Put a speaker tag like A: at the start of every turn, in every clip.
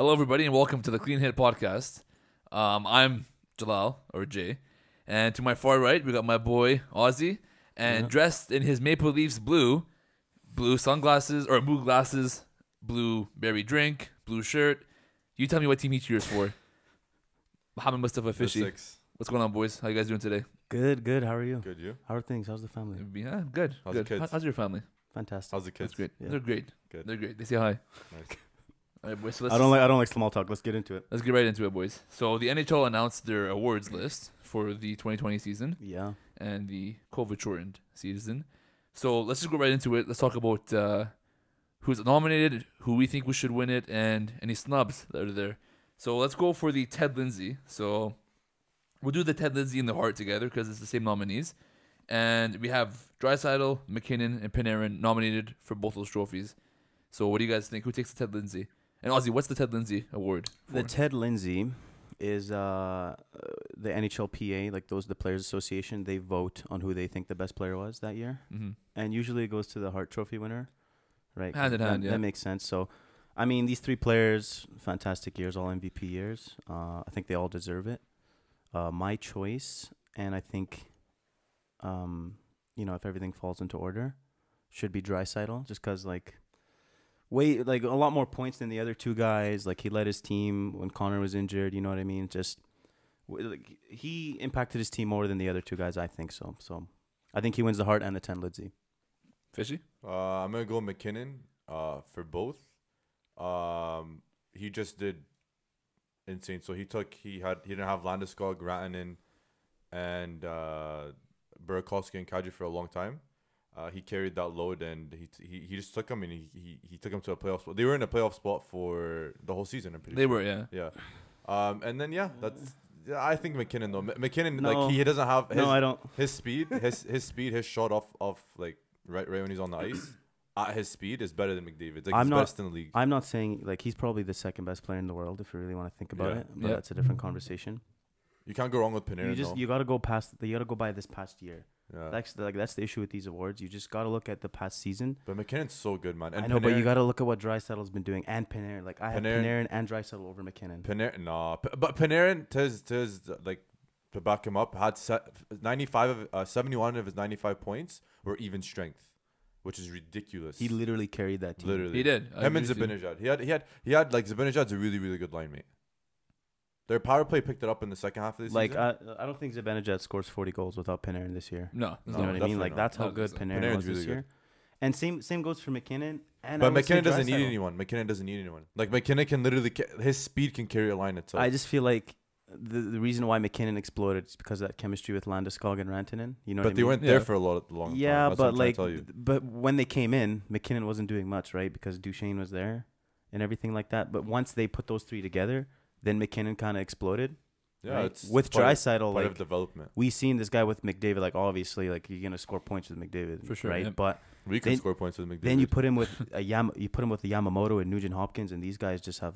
A: Hello, everybody, and welcome to the Clean Hit Podcast. I'm Jalal, or Jay, and to my far right, we got my boy, Ozzy, and dressed in his Maple Leafs blue sunglasses, or blue glasses, blue berry drink, blue shirt. You tell me what team he cheers for. Mohammed Mustafa Fishy. What's going on, boys? How you guys doing today?
B: Good. How are you?
C: Good, you?
B: How are things? How's the family?
A: Yeah, good.
C: How's
A: good.
C: the kids?
A: How's your family?
B: Fantastic.
C: How's the kids?
A: That's great.
B: Yeah.
A: They're great.
C: Good.
A: They're great. They say hi.
C: Nice.
A: All right, boys. So
B: I don't like small talk. Let's get into it.
A: let's get right into it, boys. So the NHL announced their awards list for the 2020 season
B: Yeah.
A: and the COVID-shortened season. So let's just go right into it. Let's talk about who's nominated, who we think we should win it, and any snubs that are there. So let's go for the Ted Lindsay. So we'll do the Ted Lindsay and the Hart together because it's the same nominees. And we have Draisaitl, McKinnon, and Panarin nominated for both those trophies. So what do you guys think? Who takes the Ted Lindsay? And Ozzy, what's the Ted Lindsay award for?
B: The Ted Lindsay is the NHLPA, like the Players Association. They vote on who they think the best player was that year, and usually it goes to the Hart Trophy winner, right?
A: Hand in hand, yeah.
B: That makes sense. So, I mean, these three players, fantastic years, all MVP years. I think they all deserve it. My choice, and I think, if everything falls into order, should be Draisaitl, just because a lot more points than the other two guys. Like, he led his team when Connor was injured. You know what I mean? Just he impacted his team more than the other two guys. I think so. So I think he wins the Hart and the Ted Lindsay.
A: Fishy?
C: I'm gonna go McKinnon. For both. He just did insane. So he didn't have Landeskog, Rantanen, and Burakovsky and Kadri for a long time. He carried that load, and he just took him, and he took him to a playoff spot. They were in a playoff spot for the whole season. I'm pretty
A: They
C: sure.
A: were, yeah.
C: Yeah. And then I think McKinnon though. McKinnon
B: No.
C: he doesn't have his,
B: No, I don't.
C: his speed. His shot off like right when he's on the ice. At his speed is better than McDavid. Like,
B: I'm
C: he's
B: not-
C: best in the league.
B: I'm not saying he's probably the second best player in the world if you really want to think about
C: Yeah.
B: it. But
A: Yeah.
B: that's a different conversation.
C: You can't go wrong with Panarin.
B: You gotta go past. You gotta go by this past year.
C: Yeah.
B: That's the issue with these awards. You just gotta look at the past season.
C: But McKinnon's so good, man. And
B: I know, but you
C: Panarin-
B: gotta look at what Draisaitl's been doing and Panarin. Like, I have
C: Panarin-
B: Panarin and Draisaitl over McKinnon.
C: But Panarin, to back him up, had 71 of his 95 points were even strength, which is ridiculous.
B: He literally carried that team.
C: Literally.
A: He did. I
C: Him and
A: agree with you.
C: Zibanejad. He had like Zibanejad's a really, really good line mate. Their power play picked it up in the second half of the season.
B: I don't think Zibanejad scores 40 goals without Panarin this year.
A: No.
B: You
C: No,
B: know what I mean?
C: definitely
B: Like,
C: not.
B: that's how
A: No,
B: good
A: so.
B: Panarin
C: Panarin's
B: was this
C: really
B: year. And same goes for McKinnon. And
C: But
B: I would say
C: McKinnon doesn't need
B: Draisaitl.
C: anyone. McKinnon doesn't need anyone. Like, McKinnon can literally his speed can carry a line itself.
B: I just feel like the reason why McKinnon exploded is because of that chemistry with Landeskog and Rantanen. You know what I
C: but they
B: mean?
C: weren't
A: Yeah.
C: there for a long time.
B: Yeah,
C: That's what
B: but
C: I'm trying to tell you.
B: but when they came in, McKinnon wasn't doing much, right? Because Duchesne was there and everything like that. But once they put those three together, then McKinnon kind of exploded.
C: Yeah,
B: right?
C: it's
B: with
C: part of-
B: Draisaitl,
C: part of
B: like,
C: development.
B: we seen this guy with McDavid. Like, obviously, like, you're gonna score points with McDavid,
A: For sure,
B: right?
A: yeah.
B: But
C: We can
B: then-
C: score points with McDavid.
B: then you put him with you put him with the Yamamoto and Nugent Hopkins, and these guys just have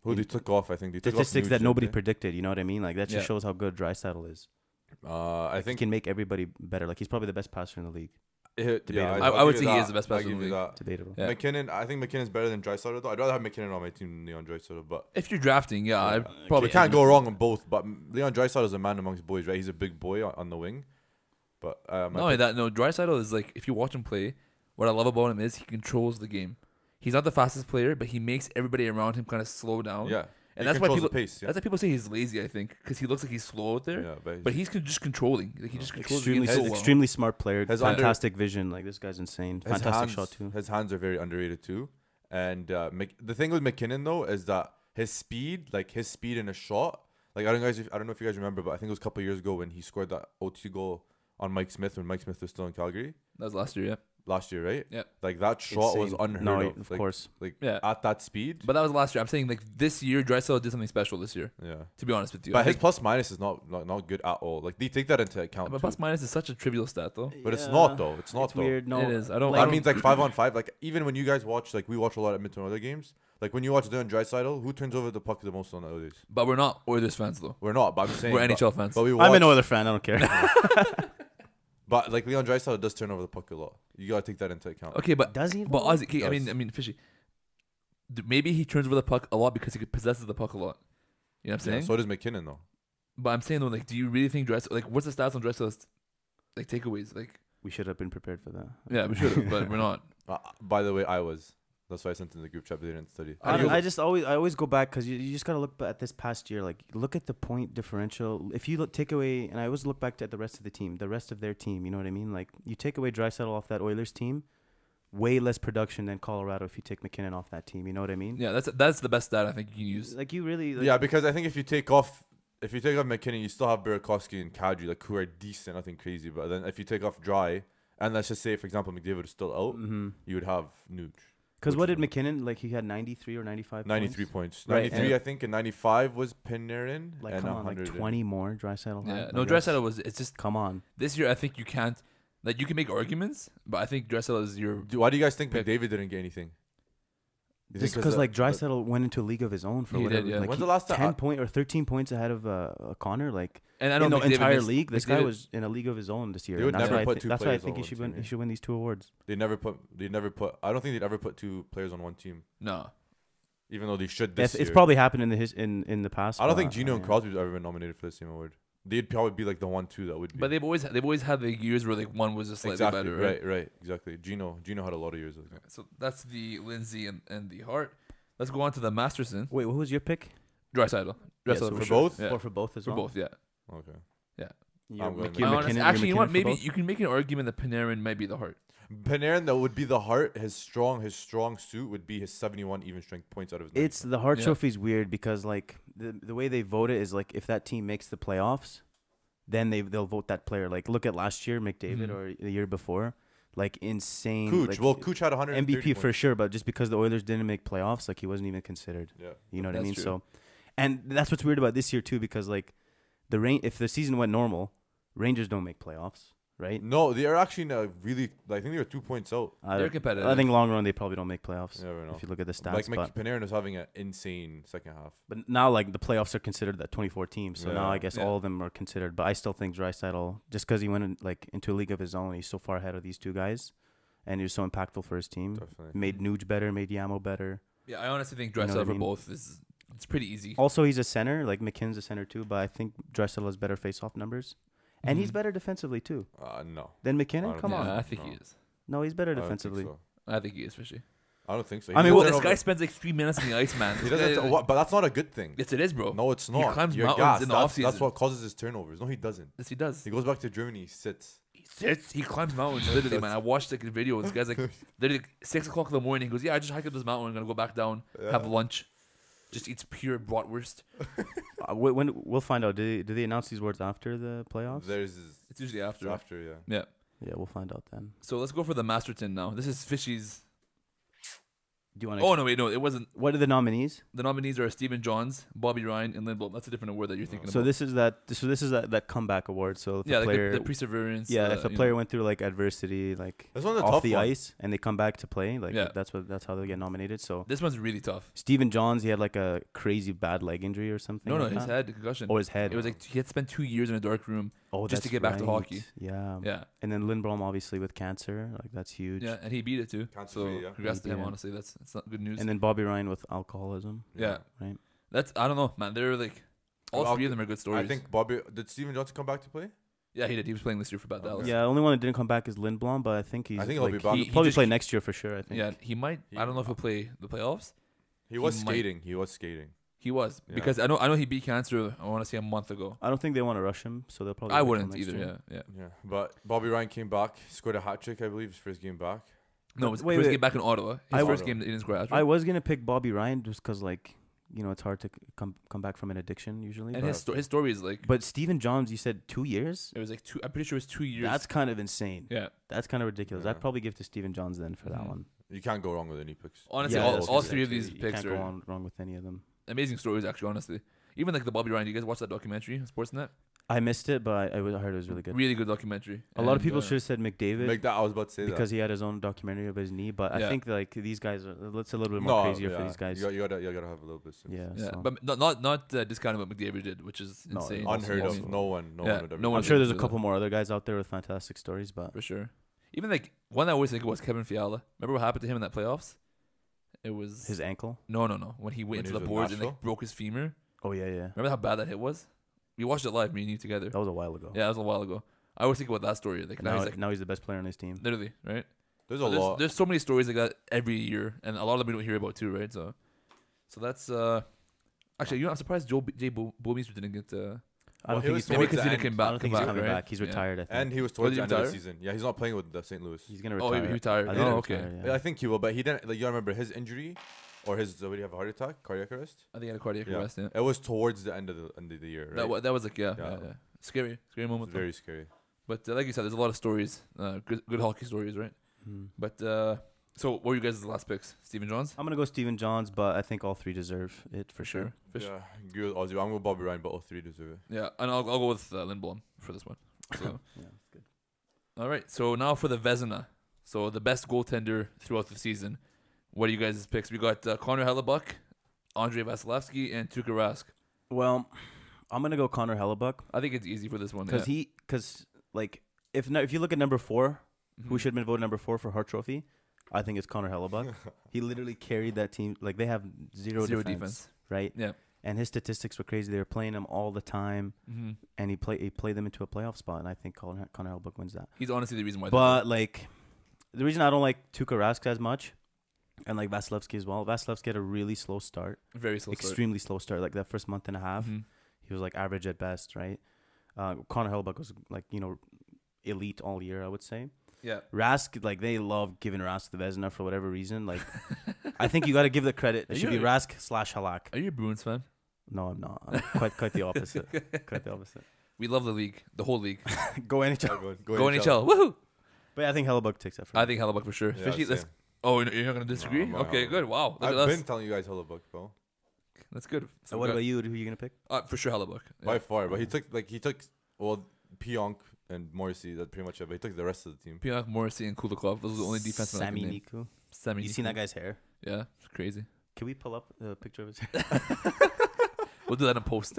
C: who they took off. I think they took off
B: statistics that
C: Nugent,
B: nobody
C: eh?
B: predicted. You know what I mean? Like, that just
A: Yeah.
B: shows how good Draisaitl is.
C: I
B: He
C: think
B: can make everybody better. Like, he's probably the best passer in the league.
C: yeah,
A: I would say he is the best
C: I'll
A: passer in
C: give
A: the
C: you
A: league.
C: that.
B: Debatable.
A: Yeah.
C: McKinnon, I think McKinnon's better than Draisaitl though. I'd rather have McKinnon on my team than Leon Draisaitl, but
A: If you're drafting, yeah, I probably
C: we can't go wrong on both. But Leon Draisaitl is a man amongst boys, right? He's a big boy on the wing. But
A: Not only that, no, Draisaitl is like, if you watch him play, what I love about him is he controls the game. He's not the fastest player, but he makes everybody around him kind of slow down.
C: yeah,
A: And
C: he
A: that's why
C: controls
A: people
C: the pace. Yeah,
A: that's why people say he's lazy, I think, because he looks like he's slow out there.
C: yeah,
A: But he's just controlling. Like, he just controls the
B: Extremely,
A: game so well.
B: extremely smart player.
C: His
B: Fantastic vision. Like, this guy's insane.
C: his
B: Fantastic
C: hands,
B: shot too.
C: His hands are very underrated too. And the thing with McKinnon though is that his speed in a shot. Like, I don't know if you guys remember, but I think it was a couple of years ago when he scored that OT goal on Mike Smith when Mike Smith was still in Calgary
A: That was last year, yeah.
C: last year, right?
A: Yeah.
C: Like, that shot was
B: Insane.
C: unheard
B: No,
C: of.
B: of
C: Like,
B: course.
C: Like,
A: Yeah.
C: at that speed.
A: But that was last year. I'm saying, like, this year, Draisaitl did something special this year,
C: Yeah.
A: to be honest with you.
C: But
A: I
C: his
A: think-
C: plus minus is not good at all. Like, they take that into account.
A: but
C: too.
A: plus minus is such a trivial stat, though.
C: But it's not though. It's not
B: It's
C: though.
B: weird. No,
A: It is. I don't-
C: That means like 5-on-5. Like, even when you guys watch, like, we watch a lot of Edmonton other games. Like, when you watch Leon Draisaitl, who turns over the puck the most on the Oilers?
A: But we're not Oilers fans, though.
C: We're not. But I'm saying
A: We're
C: but-
A: NHL fans.
C: But we watch,
B: I'm an Oilers fan. I don't care.
C: But like, Leon Draisaitl does turn over the puck a lot. You gotta take that into account.
A: Okay, but
B: Does he?
A: But
B: though?
A: Ozzy, okay, I
C: Does.
A: mean, Fishy. maybe he turns over the puck a lot because he possesses the puck a lot. You know what I'm saying?
C: So does McKinnon though.
A: But I'm saying though, like, do you really think Dress like what's the stats on Dreisaitl like takeaways? Like,
B: We should have been prepared for that.
A: yeah, we should have, but we're not.
C: By the way, I was. That's why I sent in the group chat, but they didn't study.
B: I always go back because you just gotta look at this past year. Like, look at the point differential. If you take away, and I always look back at the rest of the team, the rest of their team. You know what I mean? Like, you take away Draisaitl off that Oilers team, way less production than Colorado if you take McKinnon off that team. You know what I mean?
A: Yeah, that's the best stat I think you can use.
B: Like, you really. Like,
C: Yeah, because I think if you take off McKinnon, you still have Burakovsky and Kadri, like, who are decent, nothing crazy. But then if you take off Dry, and let's just say, for example, McDavid is still out, you would have Nuge.
B: Because what did McKinnon, like, he had 93 or 95
C: 93
B: points?
C: points.
B: Right,
C: 93,
B: and-
C: I think, and 95 was Panarin.
B: Like,
C: and
B: come on, like
C: 100
B: 20 more Draisaitl.
A: Yeah,
B: had.
A: no,
B: Like, that's-
A: Draisaitl was. It's just
B: Come on.
A: this year. I think you can't. Like, you can make arguments, but I think Draisaitl is your.
C: Why do you guys think
A: Pick.
C: McDavid didn't get anything? You
B: Just
C: think
B: because, like,
C: the-
B: Draisaitl went into a league of his own for
A: He
B: whatever.
A: did, yeah.
B: Like,
C: When's
B: he-
C: the last time
B: 10 point or 13 points ahead of Connor. Like,
A: And I
B: in
A: know
B: the
A: McDavid
B: entire
A: missed-
B: league, this guy
A: McDavid-
B: was in a league of his own this year.
C: They would
B: and that's
C: never
B: why I
C: put
B: thi-
C: two
B: That's why I
C: players
B: think
C: on
B: he
C: one
B: should
C: team,
B: win.
C: yeah.
B: He should win these 2 awards.
C: They never put. I don't think they'd ever put 2 players on one team,
A: No,
C: even though they should this
B: It's
C: year.
B: probably happened in the past.
C: I don't
B: but,
C: think Gino and
B: yeah.
C: Crosby's ever been nominated for the same award. They'd probably be like the 1-2 that would be.
A: but they've always had the years where like one was just slightly
C: exactly
A: better, right?
C: right, exactly. Gino had a lot of years like that.
A: So that's the Lindsay and the Hart. Let's go on to the Masterson.
B: Wait, what was your pick?
A: Draisaitl.
B: Yeah,
A: Draisaitl
B: so
C: for
A: sure.
C: both?
A: Yeah.
B: Or for both as
A: For
B: well?
A: both, yeah.
C: Okay.
B: You're
C: I'm going
B: McKinnon-
A: Honestly,
B: you're
A: actually, you know what?
B: McKinnon for
A: Maybe
B: both?
A: you can make an argument that Panarin might be the Hart.
C: Panarin, that would be the Hart. His strong suit would be his 71 even strength points out of his.
B: It's the Hart
A: Yeah.
B: Trophy's weird because, like, the way they vote it is, like, if that team makes the playoffs, then they'll vote that player. Like, look at last year, McDavid,
A: Mhm.
B: or the year before, like, insane.
C: Cooch.
B: Like,
C: Well, Cooch had 100
B: MVP for sure, but just because the Oilers didn't make playoffs, like, he wasn't even considered.
C: Yeah.
B: You know what I
A: That's
B: mean?
A: true.
B: So, and that's what's weird about this year too, because, like, if the season went normal, Rangers don't make playoffs, right?
C: No, they are actually really. I think they were 2 points out.
A: They're competitive.
B: I think long run they probably don't make playoffs.
C: You never know.
B: If you look at the
C: Like
B: stats,
C: Panarin is having an insane second half.
B: but now, like, the playoffs are considered that 24 teams, so now
C: Yeah.
B: I guess
A: Yeah.
B: all of them are considered. But I still think Draisaitl, just because he went into a league of his own, he's so far ahead of these 2 guys, and he was so impactful for his team.
C: Definitely.
B: Made Nuge better, made Yamo better.
A: Yeah, I honestly think
B: You know
A: Draisaitl
B: what I
A: for
B: mean?
A: both is it's pretty easy.
B: Also, he's a center. Like, McKinnon's a center too, but I think Draisaitl has better face-off numbers, and he's
A: Mhm.
B: better defensively too
C: No.
B: than
C: I
B: McKinnon.
C: don't
B: Come
A: yeah,
B: on,
A: I think he
C: No.
A: is.
B: no, he's better
C: I don't think
B: defensively.
C: so.
A: I think he is fishy.
C: I don't think so.
B: I mean,
C: He
B: well,
A: This
C: doesn't
A: guy
C: over-
A: spends like 3 minutes on the ice, man.
C: He
A: This
C: doesn't.
A: guy-
C: But that's not a good thing.
A: Yes, it is, bro.
C: No, it's
A: He
C: not.
A: climbs
C: You're
A: mountains
C: gassed.
A: in the
C: That's
A: offseason.
C: what causes his turnovers. No, he doesn't.
A: Yes, he does.
C: He goes back to Germany. He sits.
A: He sits. He climbs mountains. Literally, man. I watched like a video. This guy's like, literally 6 o'clock in the morning. He goes, "Yeah, I just hiked up this mountain. I'm gonna go back down, have lunch." Just eats pure bratwurst.
B: When we'll find out. Do they announce these words after the playoffs?
C: There's
A: It's usually after.
C: yeah.
A: Yeah.
B: Yeah, we'll find out then.
A: So let's go for the Masterton now. This is Fishy's.
B: Do you want to?
A: Oh no, wait, no, it wasn't.
B: What are the nominees?
A: The nominees are Stephen Johns, Bobby Ryan, and Lindblom. That's a different award that you're thinking
B: So
A: about.
B: this is that comeback award. So if
A: Yeah,
B: a
A: like
B: player,
A: the perseverance.
B: if a
A: you
B: player
A: know.
B: went through like adversity, like
C: This one's a
B: off
C: tough
B: the
C: one.
B: ice, and they come back to play, like
A: Yeah.
B: that's how they get nominated. So
A: This one's really tough.
B: Stephen Johns, he had like a crazy bad leg injury or something.
A: No,
B: like
A: his
B: that.
A: head concussion.
B: Or his head.
A: It was like he had spent 2 years in a dark room. just to
B: that's
A: get back to
B: right.
A: hockey.
B: Yeah.
A: Yeah,
B: And then Lindblom obviously with cancer, like that's huge.
A: yeah, and he beat it too.
C: Cancer
A: So
C: free, yeah.
A: congrats to
B: He
A: him.
B: beat it.
A: Honestly, that's not good news.
B: And then Bobby Ryan with alcoholism.
A: yeah,
B: Right.
A: that's I don't know, man. They're like all
C: Well,
A: 3 of them are good stories.
C: I think did Steven Johnson come back to play?
A: Yeah, he did. He was playing this year for Bad Dallas.
B: Yeah, only one that didn't come back is Lindblom, but I think he's.
C: I think he'll be back.
B: He'll
A: He
B: probably
A: just-
B: play next year for sure. I think.
A: Yeah, he might. I don't know if he'll play the playoffs.
C: He was
A: He might-
C: skating. He was skating.
A: He was
C: Yeah.
A: because I know he beat cancer. I want to say a month ago.
B: I don't think they want to rush him, so they'll probably.
A: I
B: wait till
A: wouldn't
B: next
A: either.
B: year.
A: Yeah.
C: Yeah, but Bobby Ryan came back, scored a hat trick, I believe, his first game back.
A: No, it was
B: Wait,
A: first
B: wait.
A: game back in Ottawa. His
B: I
A: first
C: was-
A: game he didn't score a hat
B: I
A: trick.
B: was gonna pick Bobby Ryan just because, like, it's hard to come back from an addiction usually.
A: And
B: but,
A: his story is like
B: but Stephen Johns, you said 2 years.
A: it was like 2. I'm pretty sure it was 2 years.
B: That's kind of insane.
A: yeah.
B: That's kind of ridiculous.
C: Yeah.
B: I'd probably give to Stephen Johns then for that
A: Mhm.
B: one.
C: You can't go wrong with any picks.
A: Honestly,
B: Yeah,
A: all
B: that's
A: all
B: good,
A: 3 of
B: actually.
A: these
B: You
A: picks
B: can't go
A: are
B: wrong with any of them.
A: amazing stories. Actually, honestly, even like the Bobby Ryan. You guys watch that documentary, on Sportsnet?
B: I missed it, but I heard it was really good.
A: Really good documentary.
B: A lot of
A: And,
B: people should have said McDavid
C: Make that. I was about to say
B: because he had his own documentary of his knee, but I
A: Yeah.
B: think like these guys are. It's a little bit
C: that.
B: more
C: No,
B: crazier
C: yeah.
B: for these guys.
C: You gotta have a little bit.
B: Yeah,
A: Yeah,
B: so.
A: but not discounting what McDavid did, which is
B: No,
A: insane.
C: Unheard
A: Also,
C: of. No one
A: Yeah,
C: would
A: no
C: ever.
A: one
C: do
B: I'm
A: did
B: sure there's a
A: that.
B: couple more other guys out there with fantastic stories, but
A: for sure. Even like one I always think was Kevin Fiala. Remember what happened to him in that playoffs? It was
B: His ankle.
A: no. When he
C: When
A: went
C: he
A: into the
C: was with
A: boards and
C: Nashville?
A: like broke his femur.
B: Oh yeah.
A: Remember how bad that hit was? We watched it live, me and you together.
B: That was a while ago.
A: Yeah, that was a while ago. I always think about that story. Like now
B: Now,
A: he's like
B: now he's the best player on his team.
A: literally right.
C: There's a
A: So
C: lot.
A: There's so many stories like that every year, and a lot of them we don't hear about too, right? So that's actually, I'm surprised Jay Bouwmeester didn't get.
B: I don't
C: he
B: think
C: was
B: he's
A: Maybe
C: towards
A: because
C: the
A: he didn't
C: end.
A: come back.
B: I don't think
A: come
B: he's coming
A: right?
B: back. He's
A: Yeah.
B: retired. I think.
C: And he was towards
A: he
C: the end of the
A: retire?
C: season. Yeah, he's not playing with the St. Louis.
B: He's gonna
A: Oh,
B: retire.
A: he retired.
B: I
A: Oh,
B: think he'll
A: okay.
B: retire,
C: Yeah, I think he will, but he didn't. Like you gotta remember his injury, or his what did he have a heart attack, cardiac arrest?
A: I think he had a cardiac
C: Yeah.
A: arrest. Yeah.
C: It was towards the end of the year. Right?
A: That was like yeah.
C: Yeah.
A: Scary
C: It
A: moment.
C: was
A: though.
C: very scary.
A: But like you said, there's a lot of stories, good hockey stories, right?
B: Hmm.
A: But so what were you guys' last picks? Stephen Johns
B: I'm gonna go Steven Johns, but I think all three deserve it for sure.
C: Yeah, agree with Ozzy. I'm going with Bobby Ryan, but all three deserve it.
A: Yeah, and I'll go with Lindblom for this one. So
B: Yeah, that's good.
A: all right, so now for the Vezina, so the best goaltender throughout the season. What are you guys' picks? We got Connor Hellebuck, Andrei Vasilevsky, and Tuukka Rask.
B: Well, I'm gonna go Connor Hellebuck
A: I think it's easy for this one.
B: because like if you look at number 4, who should have been voted number 4 for Hart Trophy, I think it's Connor Hellebuck. He literally carried that team. Like they have zero defense, right?
A: Yeah.
B: And his statistics were crazy. They were playing him all the time,
A: Mm-hmm.
B: and he played them into a playoff spot. And I think Connor Hellebuck wins that.
A: He's honestly the reason why.
B: But like, the reason I don't like Tuukka Rask as much, and like Vasilevsky as well. Vasilevsky had a really slow start,
A: very slow start.
B: extremely slow start. Like that first month and a half,
A: Mhm.
B: he was like average at best, right? Connor Hellebuck was like elite all year, I would say.
A: Yeah.
B: Rask, like they love giving Rask the Vezina for whatever reason. Like, I think you got to give the credit. It
A: Are
B: should be
A: you-
B: Rask / Halak.
A: Are you a Bruins fan?
B: No, I'm not. I'm quite the opposite. Quite the opposite.
A: We love the league, the whole league.
B: Go NHL.
A: Go NHL. Woohoo!
B: But yeah, I think Hellebuck takes that. For
A: I
B: me.
A: think Hellebuck for sure.
C: Yeah,
A: Especially let's.
C: same.
A: Oh, you're not gonna disagree?
C: No,
A: Okay, good. Wow, look
C: I've
A: at us.
C: been telling you guys Hellebuck, bro.
A: That's good.
B: So what about you? Who are you gonna pick?
A: For sure, Hellebuck. Yeah.
C: By far, but he took Pionk and Morrissey. That's pretty much it. But he took the rest of the team.
A: Pionk, Morrissey, and Kulikov. Those are the only defensemen I
B: Sammy
A: can name.
B: Niku.
A: Sammy
B: You
A: Niku.
B: seen that guy's hair?
A: Yeah, it's crazy.
B: Can we pull up a picture of his hair?
A: We'll do that in post.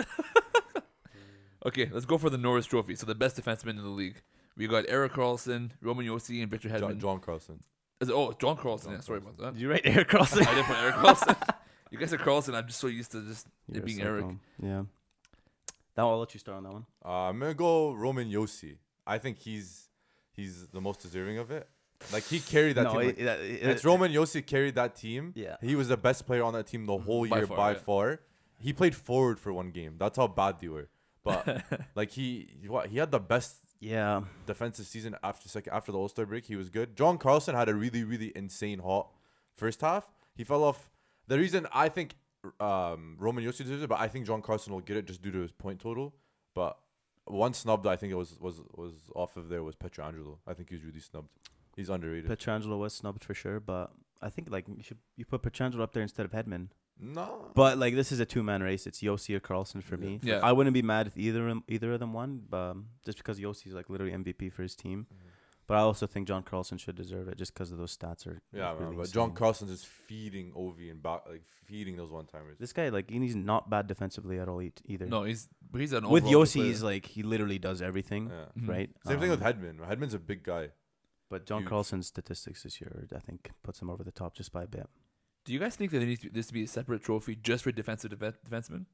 A: Okay, let's go for the Norris Trophy. So the best defenseman in the league. We got Erik Karlsson, Roman Josi, and Victor Hedman.
C: John Carlson.
A: John Carlson.
C: John
A: Yeah, sorry about that.
B: Did you write Eric Carlson?
A: I did put Erik Karlsson. You guys are Carlson. I'm just so used to just
B: You're
A: it being
B: so
A: Eric.
B: dumb. Yeah. That I'll let you start on that one.
C: I'm gonna go Roman Josi. I think he's the most deserving of it. Like he carried that team. It's Roman Josi carried that team.
B: Yeah.
C: He was the best player on that team the whole
A: By
C: year
A: far,
C: by
A: yeah.
C: far. He played forward for one game. That's how bad they were. But like he had the best
B: Yeah.
C: defensive season after the All-Star break. He was good. John Carlson had a really, really insane hot first half. He fell off. The reason I think Roman Josi deserves it, but I think John Carlson will get it just due to his point total. But one snub that I think it was off of there was Pietrangelo. I think he was really snubbed. He's underrated.
B: Pietrangelo was snubbed for sure, but I think like you put Pietrangelo up there instead of Hedman.
C: No.
B: But like this is a 2-man race. It's Yossi or Carlson for me.
A: Yeah.
B: I wouldn't be mad if either of them won, just because Yossi's like literally MVP for his team. But I also think John Carlson should deserve it just because of those stats are.
C: Yeah,
B: really
C: man, but
B: insane.
C: John Carlson's just feeding Ovi and back, like feeding those one-timers.
B: This guy like he's not bad defensively at all either.
A: No, he's an
B: With
A: overall good
B: Yossi,
A: player.
B: he's like he literally does everything,
C: Yeah.
A: Mhm.
B: right?
C: Same thing with Hedman. Hedman's a big guy.
B: But John
C: huge.
B: Carlson's statistics this year, I think, puts him over the top just by a bit.
A: Do you guys think that there needs this to be a separate trophy just for defensive defensemen?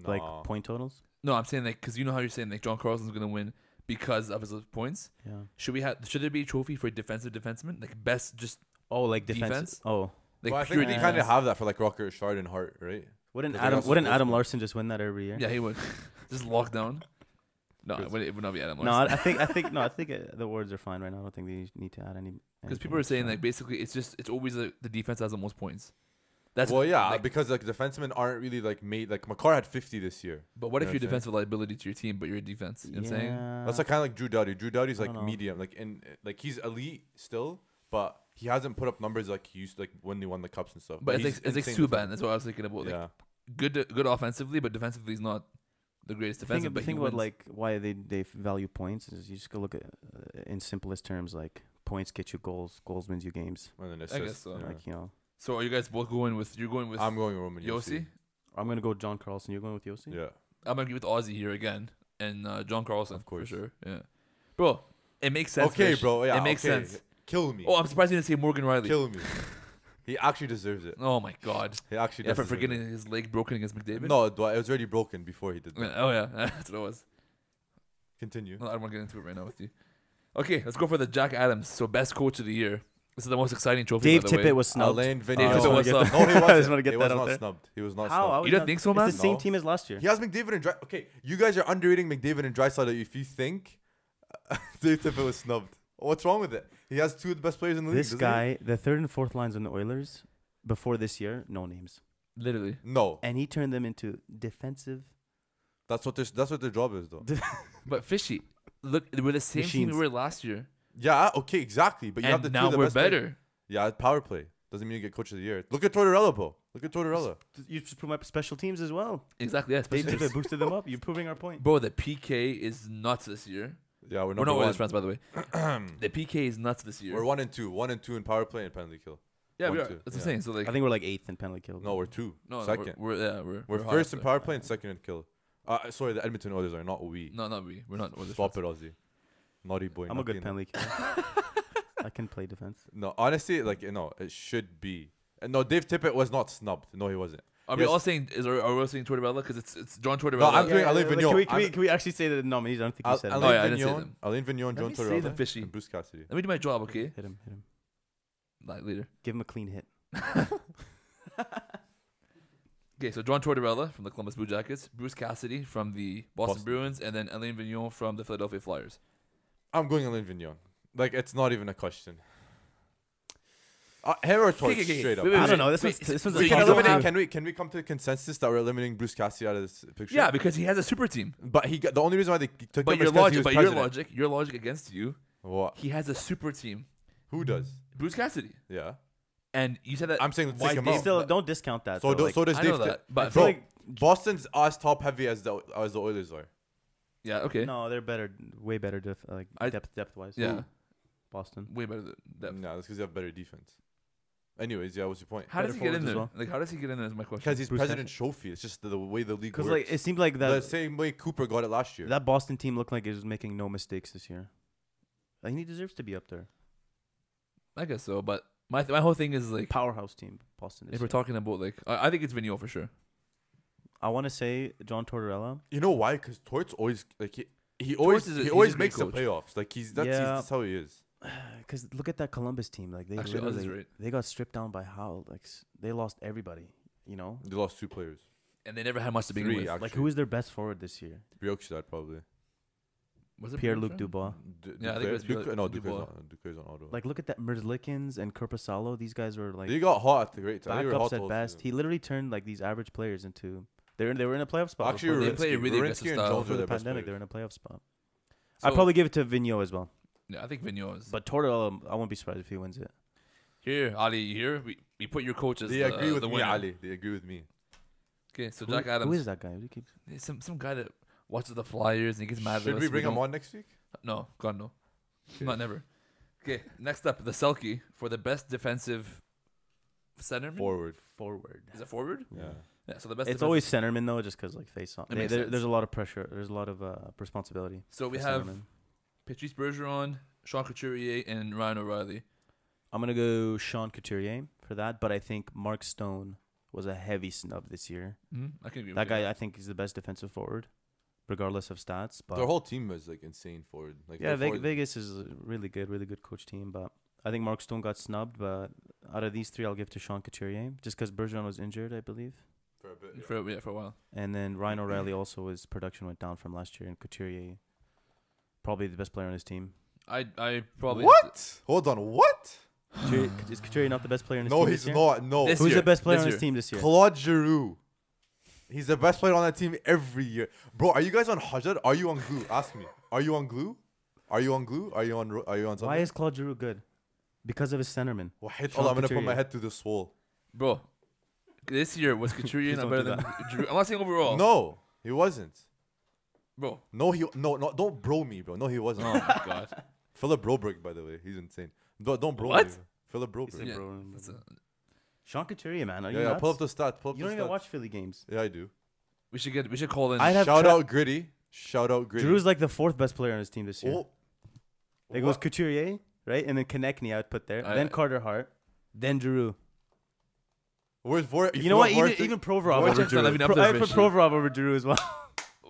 B: Like
C: Nah.
B: point totals.
A: No, I'm saying like because you know how you're saying like John Carlson's gonna win because of his points.
B: Yeah.
A: Should there be a trophy for defensive defenseman like best just
B: Oh, like
A: Defense?
B: defense. Oh,
A: like
C: Well, I
A: pure
C: think they
A: defense?
C: kind of have that for like Rocker, Shard, and Hart, right?
B: wouldn't
C: But they
B: Adam
C: also
B: wouldn't
C: both
B: Adam
C: win.
B: Larson just win that every year?
A: Yeah, he would just lock down. No,
C: Chris.
A: it would not be Adam
B: No,
A: Larson.
B: I think the awards are fine right now. I don't think they need to add any.
A: Because people are saying like basically it's always the defense has the most points. That's
C: Well, yeah,
A: like,
C: because like defensemen aren't really like made. Like Makar had 50 this year.
A: but what
C: you
A: if
C: know
A: you're
C: what I'm
A: defensive liability to your team, but you're a defense? You know what I'm saying?
C: That's like kind of like Drew Doughty. Drew Doughty's
B: I
C: like
B: don't know.
C: medium, like he's elite still, but he hasn't put up numbers like he used to, like when they won the cups and stuff.
A: But
C: he's
A: it's like
C: insane
A: Subban. That's what I was thinking about. Like,
C: Yeah,
A: good offensively, but defensively he's not the greatest defensive.
B: The
A: but
B: thing
A: he
B: about
A: wins.
B: like why they value points is you just go look at in simplest terms like points get you goals, goals wins you games.
C: and then
A: I guess
C: assists,
A: so.
C: yeah.
B: Like
A: So are you guys both going with? You're going with
C: I'm going Roman
A: Yossi.
B: I'm gonna go John Carlson. You're going with Yossi?
C: Yeah,
A: I'm gonna agree with Ozzy here again and John Carlson
C: Of course.
A: for sure. Yeah, bro, it makes sense.
C: okay,
A: Fish.
C: bro. Yeah,
A: it makes
C: okay.
A: sense.
C: Kill me.
A: Oh, I'm surprised you didn't say Morgan Riley.
C: Kill me. He actually deserves it.
A: Oh my God.
C: He actually
A: Yeah,
C: does
A: for
C: deserve
A: getting his leg broken against McDavid.
C: No, it was already broken before he did that.
A: Oh yeah, that's what it was.
C: Continue.
A: No, I don't want to get into it right now with you. Okay, let's go for the Jack Adams. So best coach of the year. This is the most exciting trophy.
B: Dave
A: by the way.
B: Tippett was snubbed.
C: Alain
A: Dave
C: Vigneault.
A: Tippett was snubbed.
C: No, he wasn't.
B: I just wanna get
C: he
B: that
C: was
B: out
C: not
B: there.
C: snubbed. He was not
B: How?
C: snubbed.
A: You don't think so, man?
B: It's the same
C: No.
B: team as last year.
C: He has McDavid and okay. You guys are underrating McDavid and Draisaitl if you think Dave Tippett was snubbed. What's wrong with it? He has two of the best players in the league.
B: This
C: doesn't
B: guy, the third and fourth lines on the Oilers before this year, no names,
A: Literally.
C: he? No,
B: and he turned them into defensive.
C: that's what their job is though.
A: But Fishy, look, we're the same team we
B: Machines.
A: were last year,
C: Yeah, okay, exactly. But you have
A: and
C: the two
A: now
C: of the
A: we're
C: best players.
A: better.
C: Yeah, power play doesn't mean you get coach of the year. Look at Tortorella, bro. Look at Tortorella.
B: You just put up special teams as well.
A: Exactly. Yes.
B: They boosted them up. You're proving our point.
A: Bro, the PK is nuts this year.
C: Yeah, we're
A: We're
C: number
A: not
C: one.
A: Oilers fans, by the way. The PK is nuts this year.
C: We're 1 and 2. 1 and 2 in power play and penalty kill.
A: yeah, we
C: 1,
A: are.
C: 2,
A: That's
C: yeah.
A: insane. So like,
B: I think we're like 8th in penalty kill.
C: No, we're 2.
A: no,
C: second.
A: We're high
C: first
A: up
C: in
A: there.
C: power play and second in kill. Sorry, the Edmonton Oilers are not we.
A: No, not we. We're not Oilers
C: Swap
A: fans.
C: it, Aussie. Naughty boy.
B: I'm a good
C: naughty.
B: penalty killer. I can play defense.
C: No, honestly, like it should be. No, Dave Tippett was not snubbed. No, he wasn't.
A: Are we
C: Yes.
A: all saying? Are we all saying Tortorella? Because it's John Tortorella.
C: No, I'm doing
B: Yeah,
C: Alain
B: like,
C: Vigneault.
B: Can we actually say the nominees? I don't think you said
A: Oh,
C: Alain
A: yeah, I didn't say
C: Vigneault,
A: them.
C: Alain Vigneault,
A: Let
C: John
A: me say
C: Tortorella,
A: them, Fishy.
C: and Bruce Cassidy.
A: Let me do my job, okay?
B: Hit him.
A: Like later.
B: Give him a clean hit.
A: Okay, so John Tortorella from the Columbus Blue Jackets, Bruce Cassidy from the Boston
C: Boston.
A: Bruins, and then Alain Vigneault from the Philadelphia Flyers.
C: I'm going Alain Vigneault. Like it's not even a question. Hair or torch,
A: Okay.
C: straight up.
A: Wait,
B: I don't know.
A: wait,
B: This
A: wait,
B: one's
A: so
B: a
A: you
B: tough
A: can
B: one.
A: eliminate-
C: Can we come to a consensus that we're eliminating Bruce Cassidy out of this picture?
A: Yeah, because he has a super team.
C: But the only reason why they took
A: But
C: him
A: your
C: is 'cause he
A: logic,
C: was
A: but your
C: president.
A: logic against you.
C: What?
A: He has a super team.
C: Who does?
A: Bruce Cassidy.
C: Yeah.
A: And you said that.
C: I'm saying let's
A: why
C: take him
A: Dave-
C: out.
B: Still, don't discount that.
C: So
B: though,
C: so does
A: I
C: Dave.
A: know that, but
B: I
C: Bro,
B: feel like
C: Boston's as top heavy as the Oilers are.
A: Yeah. Okay.
B: no, they're better, way better, depth wise.
A: Yeah.
B: Boston.
A: Way better than that.
C: No, that's because they have better defense. Anyways, yeah, what's your point?
A: How does
B: Better
A: he get in
B: forwards as
A: there?
B: well.
A: Like, how does he get in there? Is my question.
C: Because he's
B: Bruce
C: President Trophy. It's just the way the league
B: Because
C: works.
B: like it seemed like
C: the
B: that
C: same way Cooper got it last year.
B: that Boston team looked like it was making no mistakes this year. Like he deserves to be up there.
A: I guess so, but my whole thing is like,
B: Powerhouse team, Boston.
A: if
B: This
A: we're
B: year.
A: talking about like, I think it's Vigneault for sure.
B: I want to say John Tortorella.
C: You know why? Because Torts always like he
A: Torts
C: always
A: is a-
C: he
A: he's
C: always
A: a great
C: makes the
A: coach.
C: playoffs. Like that's how he is.
B: Because look at that Columbus team. Like they
A: Actually, Oz is
B: literally
A: right.
B: they got stripped down by Howe. Like they lost everybody. You know.
C: They lost 2 players.
A: And they never had much to begin
C: 3
A: with.
C: actually.
B: Like who is their best forward this year?
C: Bjorkstad probably.
A: Was it
B: Pierre-Luc
A: Bjorkstrand?
B: Dubois.
A: Yeah, I think it was
C: Duclair, no,
A: Dubois.
C: Duclair's on auto.
B: Like look at that Merzlikins and Korpisalo. These guys were like
C: they got hot at the great time. They were hot
B: backups
C: the
B: at
C: whole
B: best.
C: season.
B: He literally turned like these average players into they were in a playoff spot.
C: Actually,
B: before
A: They
B: the-
A: play a really aggressive
C: Werenski and
A: style.
C: Jones
B: before
C: are
B: the
C: their best
B: pandemic. They were
C: players.
B: in a playoff spot.
A: So,
B: I'd probably give it to Vigneault as well.
A: Yeah, I think Vigneault is.
B: But Tortorella, I won't be surprised if he wins it.
A: Here, Ali, here we put your coach as
C: They agree with
A: the
C: me,
A: winner.
C: Ali. They agree with me.
A: Okay, so
B: Who-
A: Jack Adams.
B: Who is that guy? Who keeps
A: Some guy that watches the Flyers and he gets mad at
C: Should
A: us.
C: we bring him
A: don't-
C: on next week?
A: No, God no,
C: Okay.
A: not never. Okay, next up, the Selkie for the best defensive centerman.
C: Forward.
B: forward?
A: Is it forward?
C: Yeah.
A: Yeah, so the best.
B: It's
A: defensive-
B: always centerman though, just because like face on.
A: It makes
B: There's
A: sense.
B: a lot of pressure. There's a lot of responsibility.
A: So we
B: for
A: have
B: centerman.
A: Patrice Bergeron, Sean Couturier, and Ryan O'Reilly.
B: I'm gonna go Sean Couturier for that, but I think Mark Stone was a heavy snub this year.
A: I can agree.
B: That
A: with you.
B: guy, I think, is the best defensive forward, regardless of stats. But
C: Their whole team is like insane forward. Like
B: yeah,
C: their forward-
B: Vegas is a really good coach team. But I think Mark Stone got snubbed. But out of these three, I'll give to Sean Couturier, just because Bergeron was injured, I believe.
C: for a bit. Yeah.
A: for a while.
B: And then Ryan O'Reilly also, his production went down from last year, and Couturier, probably the best player on his team.
A: I probably
C: What? Hold on. What?
B: Couturier, is Couturier not the best player on his
C: No,
B: team
C: he's
B: this year?
C: not. No.
A: This
B: Who's
A: year,
B: the best player
A: this
B: on his
A: year.
B: team this year?
C: Claude Giroux. He's the best player on that team every year. Bro, are you guys on Hajar? Are you on glue? Ask me. Are you on glue? Are you on glue? Are you on something?
B: Why is Claude Giroux good? Because of his centerman.
C: Wahid,
B: Sean
C: I'm gonna put
B: Couturier.
C: my head through this wall.
A: Bro, this year was Couturier
B: Please
A: not
B: don't
A: better
B: do
A: than Giroux? I'm not saying overall.
C: No, he wasn't.
A: Bro.
C: No, no, don't bro me, bro. No, he wasn't.
A: Oh my god.
C: Philip Broberg, by the way, he's insane. Don't bro
A: What?
C: me. Philip Broberg.
A: Yeah,
B: bro.
A: that's a-
B: Sean Couturier, man. Are you
C: Yeah,
B: nuts?
C: pull up the stat. Pull up
B: You
C: the
B: don't even
C: stats.
B: watch Philly games.
C: Yeah, I do.
A: we should call in.
B: I'd have
C: Shout
B: tra-
C: out Gritty. Shout out Gritty.
B: Giroux's like the fourth best player on his team this year.
C: Oh.
B: It goes Couturier, right? And then Konechny I would put there.
A: I-
B: then Carter Hart. Then Giroux.
C: Where's Vor?
B: You know what? Even Provorov over
A: Voracek's not
B: Giroud.
A: even up there,
B: I put
A: Fishy.
B: Provorov over Giroud as well.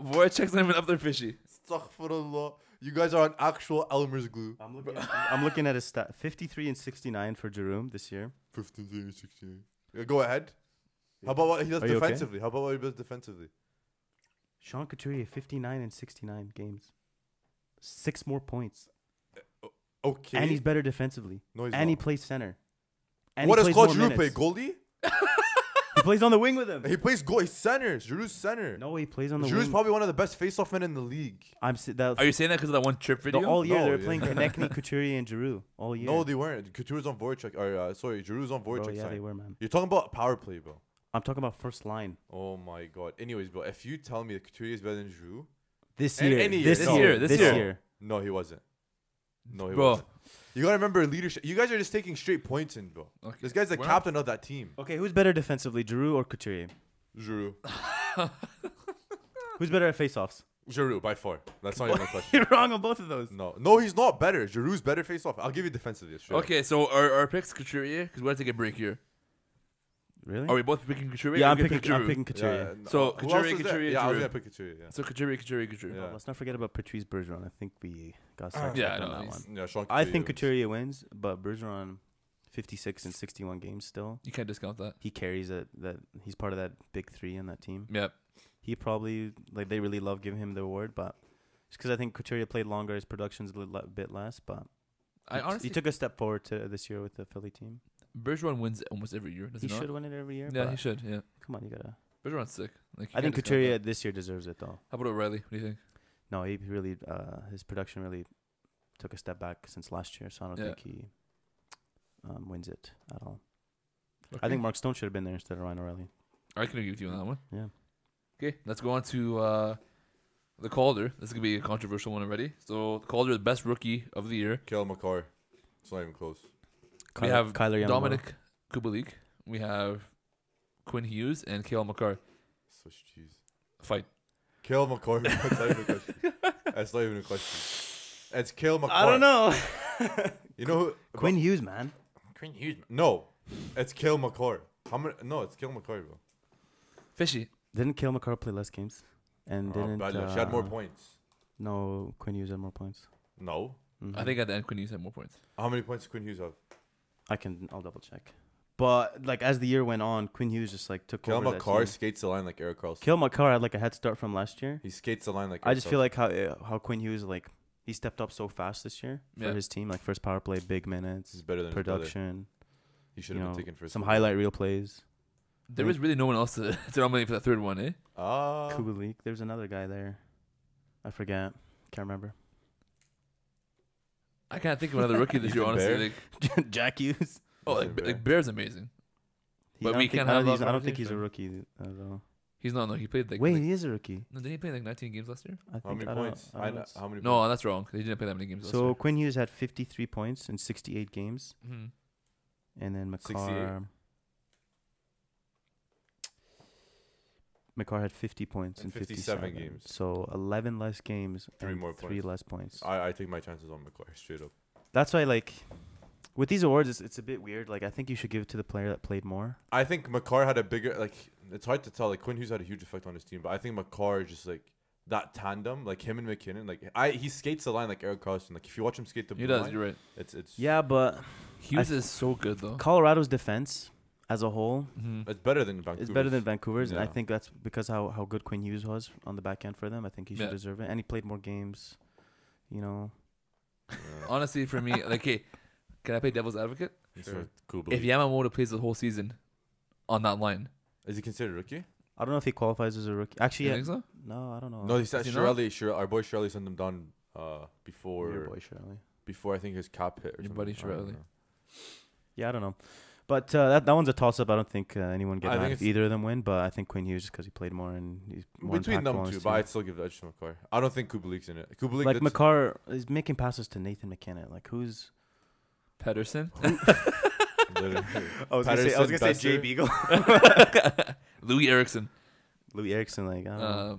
A: Voracek's not even up there, Fishy.
C: Astaghfirullah. You guys are on actual Elmer's glue.
B: I'm looking at his stat: 53 and 69 for Giroud this year.
C: 15, 16. Yeah, go ahead. How about what he does
B: Are you okay?
C: defensively? How about what he does defensively?
B: Sean Couturier, 59 and 69 games, 6 more points,
C: Okay.
B: and he's better defensively.
C: no, he's
B: And he
C: not.
B: plays center. And
C: What
B: he
C: does
B: plays
C: Claude
B: more
C: Giroux play?
B: minutes.
C: Goalie?
B: He plays on the wing with him.
C: He plays goal. He's center. Giroux's center.
B: No, he plays on the
C: Giroux's
B: wing.
C: probably one of the best face-off men in the league.
B: I'm that.
A: Are you saying that because of that one trip video?
B: all year
C: No,
B: they're
C: yeah.
B: playing Konechny, Couturier, and Giroud all year.
C: No, they weren't. Couture's on Voracek. Or sorry, Giroux's on
B: Bro,
C: Voracek
B: yeah,
C: side.
B: they were, man.
C: You're talking about power play, bro.
B: I'm talking about first line
C: Oh my god. Anyways, bro, if you tell me that Couturier is better than Giroux,
B: this
C: Any-
B: year.
C: any year.
B: This
C: This
B: year.
A: year, this
B: This
A: year.
B: year.
C: no, he wasn't. No, he
A: Bro.
C: wasn't. You gotta remember leadership. You guys are just taking straight points in, bro.
A: Okay.
C: This guy's the
A: We're not-
C: captain of that team.
B: Okay, who's better defensively, Giroud or Couturier?
C: Giroux.
B: Who's better at faceoffs?
C: Giroux, by far. That's not even a question.
B: You're wrong on both of those.
C: No, he's not better. Giroux's better face-off. I'll give you defensively. Straight up.
A: Okay, so our picks Couturier because we have to take a break here.
B: Really?
A: Are we both picking Couturier?
B: Yeah,
A: or
B: I'm
A: we gonna
B: picking. I'm
A: Giroud?
B: picking Couturier.
C: Yeah,
A: So,
C: who else
A: Couturier,
C: is there?
A: Couturier,
C: Yeah, I was
A: Giroux.
C: gonna pick Couturier. Yeah.
A: So Couturier.
C: Yeah.
B: Let's not forget about Patrice Bergeron. I think we got
C: Yeah,
B: sidetracked
A: I
B: on
A: know,
B: that
A: he's-
B: one.
C: Yeah, Sean
B: I think
C: wins.
B: Couturier wins, but Bergeron, 56 and 61 games still.
A: You can't discount that.
B: He carries that. He's part of that big three in that team.
A: Yep.
B: He probably they really love giving him the award, but just because I think Couturier played longer, his production's a bit less. But
A: I honestly
B: he took a step forward to this year with the Philly team.
A: Bergeron wins almost every year. Does
B: He
A: he not?
B: should win it every year.
A: Yeah,
B: but
A: he should. Yeah.
B: Come on, you gotta.
A: Bergeron's sick. Like, you
B: I think
A: can't discount
B: Couturier
A: that.
B: this year deserves it though.
A: How about O'Reilly? What do you think?
B: No, he really his production really took a step back since last year, so I don't
A: Yeah.
B: think he wins it at all. I
A: Okay.
B: think Mark Stone should have been there instead of Ryan O'Reilly.
A: I can agree with you on that one.
B: Yeah.
A: Okay, let's go on to the Calder. This is gonna be a controversial one already. So the Calder, the best rookie of the year.
C: Kale McCarr. It's not even close.
A: We have
B: Kyler Yamamoto.
A: Dominic Kubalik. We have Quinn Hughes and Kale McCarr.
C: Such cheese.
A: Fight.
C: Kale McCarr. That's not even a question. That's not even a question. It's Kale McCarr.
B: I don't know.
C: You know who?
B: Quinn Hughes, man.
C: Quinn Hughes. No, it's Kale McCarr. How many? No, it's Kale McCarr, bro.
A: Fishy.
B: Didn't Kale McCarr play less games? And
C: Oh,
B: didn't
C: bad luck. She had more points.
B: No, Quinn Hughes had more points.
C: No.
B: Mhm.
A: I think at the end Quinn Hughes had more points.
C: How many points did Quinn Hughes have?
B: I'll double check. But like as the year went on, Quinn Hughes just like took
C: Kale
B: over that
C: McCarr
B: team.
C: skates the line like Eric Carlson.
B: Kale McCarr had like a head start from last year.
C: He skates the line like.
B: I
C: Erik
B: just feel
C: Karlsson.
B: like how Quinn Hughes like he stepped up so fast this year for
A: Yeah.
B: his team. Like first power play, big minutes,
C: He's better than his brother.
B: production.
C: He should
B: You
C: have
B: know,
C: been taken first.
B: some highlight reel plays.
A: There was really no one else to nominate for that third one, eh?
C: Ah.
B: Kubalik. There's another guy there. I forget. Can't remember.
A: I can't think of another rookie this year,
C: Ethan
A: honestly.
C: Bear?
A: Like,
B: Jack Hughes.
A: oh,
C: Ethan Bear.
A: like Bear's amazing. But we can't have that
B: I don't think he's a
A: conversation.
B: rookie though.
A: He's not. No, he played like.
B: Wait,
A: like
B: he is a rookie.
A: no, didn't he play like 19 games last year?
B: I think.
C: How many
B: I don't-
C: points?
B: I don't know.
C: How many?
A: No, that's wrong. He didn't play that many games last year.
B: So Quinn Hughes had 53 points in 68 games,
A: Hmm.
B: and then
C: 68?
B: McCarr had 50 points
C: In
B: in
C: 57
B: 57
C: games.
B: So 11 less games,
C: Three
B: and
C: more
B: 3
C: points.
B: less points.
C: I take my chances on McCarr straight up.
B: That's why, like, with these awards, it's a bit weird. Like, I think you should give it to the player that played more.
C: I think McCarr had a bigger like. It's hard to tell. Like Quinn Hughes had a huge effect on his team, but I think McCarr just like that tandem, like him and McKinnon. Like he skates the line like Eric Carlson. Like if you watch him skate the
A: He
C: blue
A: does.
C: line,
A: You're right.
C: it's
B: Yeah, but
A: Hughes is so good though.
B: Colorado's defense as a whole
A: Mm-hmm.
C: it's better than Vancouver.
B: is better than Vancouver's, and I
C: Yeah.
B: think that's because how good Quinn Hughes was on the back end for them. I think he should
A: Yeah.
B: deserve it, and he played more games. You know,
A: Honestly, for me, like, hey, can I play devil's advocate?
C: Sure. Cool.
A: If Yamamoto plays the whole season on that line,
C: Is he considered rookie?
B: I don't know if he qualifies as a rookie. Actually,
A: you
B: yeah,
A: think so?
B: no, I don't know.
C: No, he said
A: Is he not?
C: Shirley. Our boy Shirley sent him down before
B: Your boy Shirley.
C: before I think his cap hit. Or
A: Your buddy
C: something. I don't
A: Shirley.
C: know.
B: Yeah, I don't know. But that one's a toss up. I don't think anyone get
C: I think
B: mad if
C: it's-
B: either of them win. But I think Quinn Hughes just because he played more and he's more
C: Between
B: impactful
C: them
B: on
C: two,
B: his
C: but
B: team.
C: I'd still give the edge to McCarr. I don't think Kubalik's in it. Kubalik,
B: Like
C: that's-
B: McCarr is making passes to Nathan McKinnon. Like who's?
A: Pedersen,
C: literally.
B: I was
C: Patterson, Besser.
B: Beagle.
A: Louis Erickson.
B: Louis Erickson. Like I don't know.
A: Uh,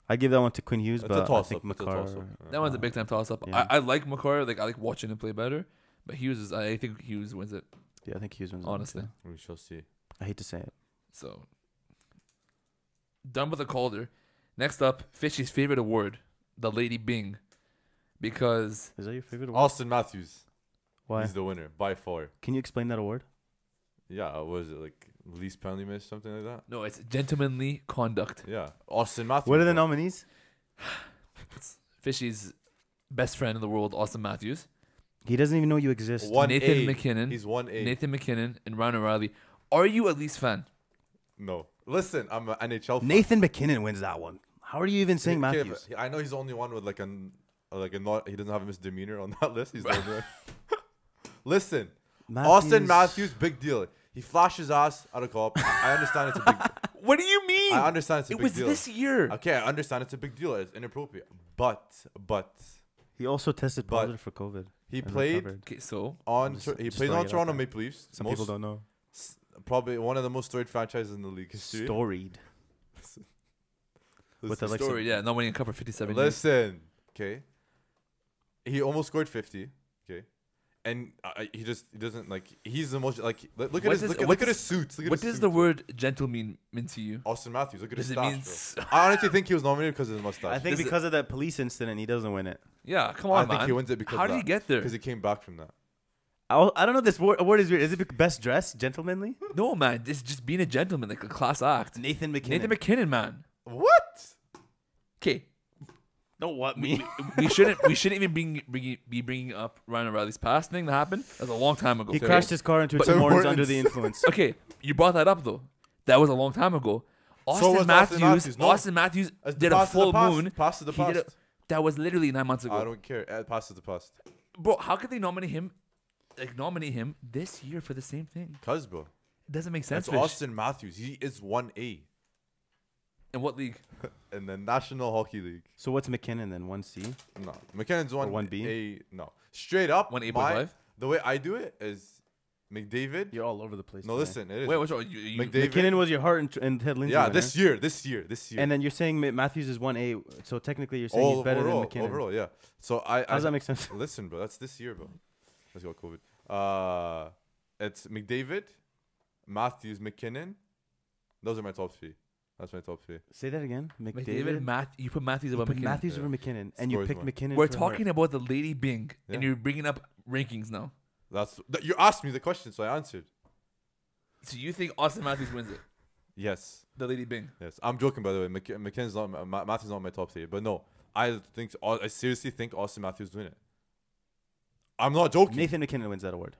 B: I give that one to Quinn Hughes,
C: It's a
B: but I
C: toss-up,
B: think
C: it's a
B: McCarr.
C: toss-up.
A: that one's a big time toss up.
B: Yeah.
A: I like McCarr. Like I like watching him play better, but Hughes is. I think Hughes wins it.
B: Yeah, I think Hughes wins. that one,
A: Honestly.
B: too.
C: We shall see.
B: I hate to say it.
A: So done with the Calder. Next up, Fishy's favorite award, the Lady Bing, because
B: Is that your favorite award?
C: Austin Matthews.
B: Why?
C: He's the winner by far.
B: Can you explain that award?
C: Yeah, was it like least penalty miss, something like that?
A: no, it's gentlemanly conduct.
C: Yeah, Austin Matthews.
B: What are the
C: bro.
B: nominees?
A: Fishy's best friend in the world, Austin Matthews,
B: He doesn't even know you exist.
C: One
A: Nathan
C: A.
A: McKinnon,
C: He's 1A.
A: Nathan McKinnon, and Ryan O'Reilly. Are you a Leafs fan?
C: No. Listen, I'm an NHL fan.
B: Nathan McKinnon wins that one. How are you even saying
C: Okay,
B: Matthews?
C: but I know he's the only one with like a not. He doesn't have a misdemeanor on that list. He's the only one. Listen, Austin Matthews, big deal. He flashes ass at a cop. I understand it's a big.
A: What do you mean?
C: I understand it's a
A: It
C: big
A: was
C: deal.
A: this year.
C: Okay, I understand it's a big deal. It's inappropriate. But
B: He also tested
C: But
B: positive for COVID.
C: he
B: and
C: played
B: recovered.
A: Okay, so
C: on.
B: Just-
C: He
B: just
C: played
B: throwing
C: on
B: it out
C: Toronto
B: there.
C: Maple Leafs.
B: Some people don't know.
C: Probably one of the most storied franchises in the league history.
B: Storied. With the, like,
A: story,
B: some-
A: yeah, not winning a cup for 57 years.
C: Listen, okay. He almost scored 50. Okay. And he doesn't like. He's the most like. Look
A: What
C: at his
A: does-
C: look
A: what
C: at
A: does-
C: his suits. Look at
A: What
C: his
A: does the
C: suits.
A: word gentleman mean to you?
C: Austin Matthews? Look at
A: Does
C: his
A: it mean?
C: stash, bro. I honestly think he was nominated because of his mustache.
B: I think
A: Does it-
B: because of that police incident, he doesn't win it.
A: Yeah, come
C: I
A: on,
C: think
A: man.
C: he wins it because
A: How
C: of
A: did he
C: that.
A: get there?
C: Because he came back from that.
B: I don't know. This award is weird. Is it best dressed, gentlemanly?
A: No, man. This is just being a gentleman, like a class act.
B: Nathan McKinnon.
A: Nathan McKinnon, man.
C: What?
A: Okay,
B: Don't what me?
A: we shouldn't even be bringing up Ryan O'Reilly's past thing that happened. That was a long time ago.
B: He crashed his car into a
A: But-
B: Tim
C: Tim
B: Hortons
C: Hortons.
B: under the influence.
A: Okay, you brought that up though. That was a long time ago. Austin
C: was
A: Matthews.
C: Austin Matthews, no.
A: Austin Matthews
C: It's
A: did a
C: past
A: full
C: the past.
A: moon.
C: Past to the
A: He did
C: past.
A: that was literally 9 months ago.
C: I don't care. Past to the past.
A: Bro, how could they nominate him? Like nominate him this year for the same thing?
C: Cuz, bro.
A: It doesn't make sense.
C: That's
A: Fish.
C: Austin Matthews. He is 1A
A: In what league?
C: in the National Hockey League.
B: So what's McKinnon then? 1C?
C: No, McKinnon's
B: 1B?
C: 1A. No, straight up.
A: 1.8.5?
C: The way I do it is McDavid.
B: You're all over the place.
C: No,
B: today.
C: listen. It is
A: Wait, what's wrong? You,
C: McDavid.
B: McKinnon was your heart and Ted Lindsay.
C: Yeah,
B: winner.
C: this year.
B: And then you're saying Matthews is 1A. So technically, you're saying
C: all
B: he's better
C: overall,
B: than McKinnon.
C: overall, yeah. So
B: How does that make sense?
C: listen, bro. That's this year, bro. Let's go COVID. It's McDavid, Matthews, McKinnon. Those are my top three. That's my top three.
B: Say that again.
A: McDavid, you put Matthews
B: You
A: above
B: put
A: McKinnon.
B: Matthews
C: Yeah.
B: over McKinnon, and you
C: Scores
B: picked
C: more.
B: McKinnon.
A: We're
B: for
A: talking about the Lady Bing, and
C: Yeah.
A: you're bringing up rankings now.
C: You asked me the question, so I answered.
A: So you think Austin Matthews wins it?
C: Yes,
A: The Lady Bing.
C: yes. I'm joking, by the way. McKinnon's not. Matthews not in my top three, but no, I seriously think Austin Matthews win it. I'm not joking.
B: Nathan McKinnon wins that award.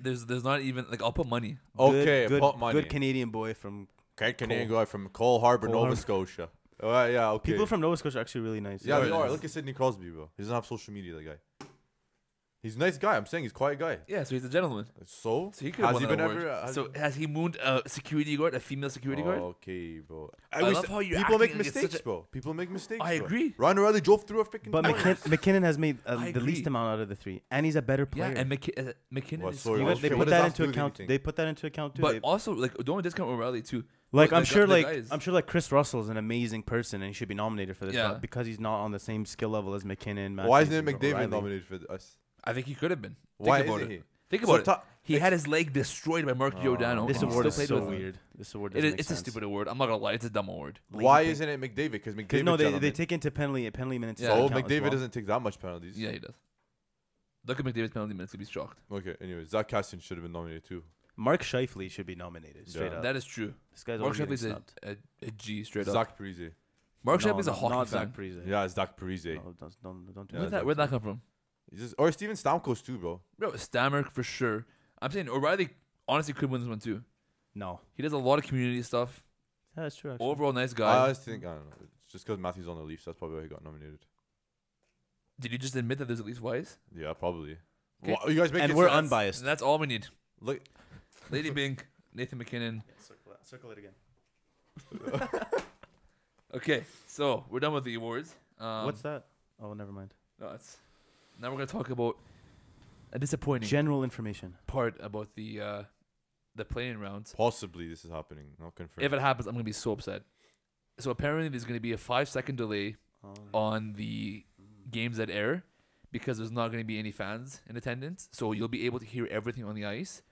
A: There's not even like I'll put money.
C: Okay,
B: good,
C: put money.
B: Good Canadian boy from.
C: Okay, Canadian guy from Cole Harbour,
B: Cole
C: Nova
B: Harbour.
C: Scotia. Yeah, okay.
B: People from Nova Scotia are actually really nice.
C: yeah, they
A: Yeah,
C: are.
A: yeah.
C: Look at Sidney Crosby, bro. He doesn't have social media. That guy. He's a nice guy. I'm saying he's a quiet guy.
A: Yeah, so he's a gentleman.
C: So,
A: So he could have
C: has
A: won
C: he
A: that
C: been
A: award.
C: ever?
A: So has he mooned a security guard, a female security guard?
C: Okay, bro.
A: I love how you're
C: people make
A: acting like it's
C: mistakes,
A: such a-
C: bro. People make mistakes.
A: I
C: bro.
A: agree.
C: Ryan O'Reilly drove through a freaking.
B: But
C: point.
B: McKinnon has made
A: I
B: the least
A: agree.
B: amount out of the three, and he's a better
A: Yeah,
B: player.
A: and McKinnon
C: What,
A: is
C: sorry,
B: You
C: what-
B: got- they
C: okay,
B: put
C: what does
B: that
C: that
B: into
C: do with
B: account.
C: anything?
B: They put that into account too.
A: But
B: They-
A: also, like, don't discount O'Reilly too.
B: Like
A: the
B: I'm
A: gu-
B: sure,
A: the
B: like
A: guys-
B: I'm sure, like Chris Russell is an amazing person and he should be nominated for this.
A: Yeah.
B: But because he's not on the same skill level as McKinnon,
C: Why
B: Matthews,
C: isn't it
B: and
C: McDavid
B: O'Reilly.
C: nominated for us?
A: I think he could have been.
C: Why
A: Think about
C: isn't
A: it.
C: he?
A: Think
C: So
A: about it. He had his leg destroyed by Mark Giordano.
B: This
A: and he
B: award
A: still
B: is
A: played
B: so
A: with him.
B: weird. This award
A: It
B: doesn't
A: is,
B: make
A: it's a
B: sense.
A: stupid award. I'm not gonna lie, it's a dumb award.
C: Why
B: thing.
C: isn't it McDavid? Because
B: Because
C: McDavid.
B: no, they
C: gentlemen.
B: take into penalty minutes.
A: Yeah.
B: into
C: So
B: account as
C: McDavid
B: well.
C: doesn't take that much penalties.
A: Yeah, he does. Look at McDavid's penalty minutes to be shocked.
C: Okay. Anyway, Zach Cassian should have been nominated too.
B: Mark Scheifele should be nominated straight
C: Yeah.
B: up.
A: That is true.
B: This guy's
A: Mark
B: always getting
A: Scheifele's
B: snubbed.
A: a G straight up.
C: Zach Parise.
A: Mark
B: No,
A: Scheifele's a
B: no,
A: hockey
B: not
A: fan.
B: Zach Parise.
C: Yeah, Zach Parise.
B: No, don't do
C: Yeah,
A: Where'd
B: that.
A: that come from?
C: Or Steven Stamkos too, bro.
A: Bro, Stammer for sure. I'm saying O'Reilly honestly could win this one too.
B: No,
A: He does a lot of community stuff.
B: yeah, that's true. Actually.
A: Overall, nice
C: I
A: guy.
C: just think I don't know. It's just because Matthews on the Leafs. That's probably why he got nominated.
A: Did you just admit that there's at least wise?
C: Yeah, probably.
A: Okay.
C: What, you guys make
B: and
C: it
B: we're
C: so-
B: unbiased.
A: And that's all we need.
C: Look,
A: Lady Bing, Nathan McKinnon.
B: Circle it again.
A: Okay, so we're done with the awards.
B: What's that? Oh, never mind.
A: No, now we're gonna talk about a disappointing
B: General information.
A: part about the playing rounds.
C: possibly this is happening. Not confirmed.
A: If it happens, I'm gonna be so upset. So apparently, there's gonna be a 5-second delay on the games that air because there's not gonna be any fans in attendance. So you'll be able to hear everything on the ice.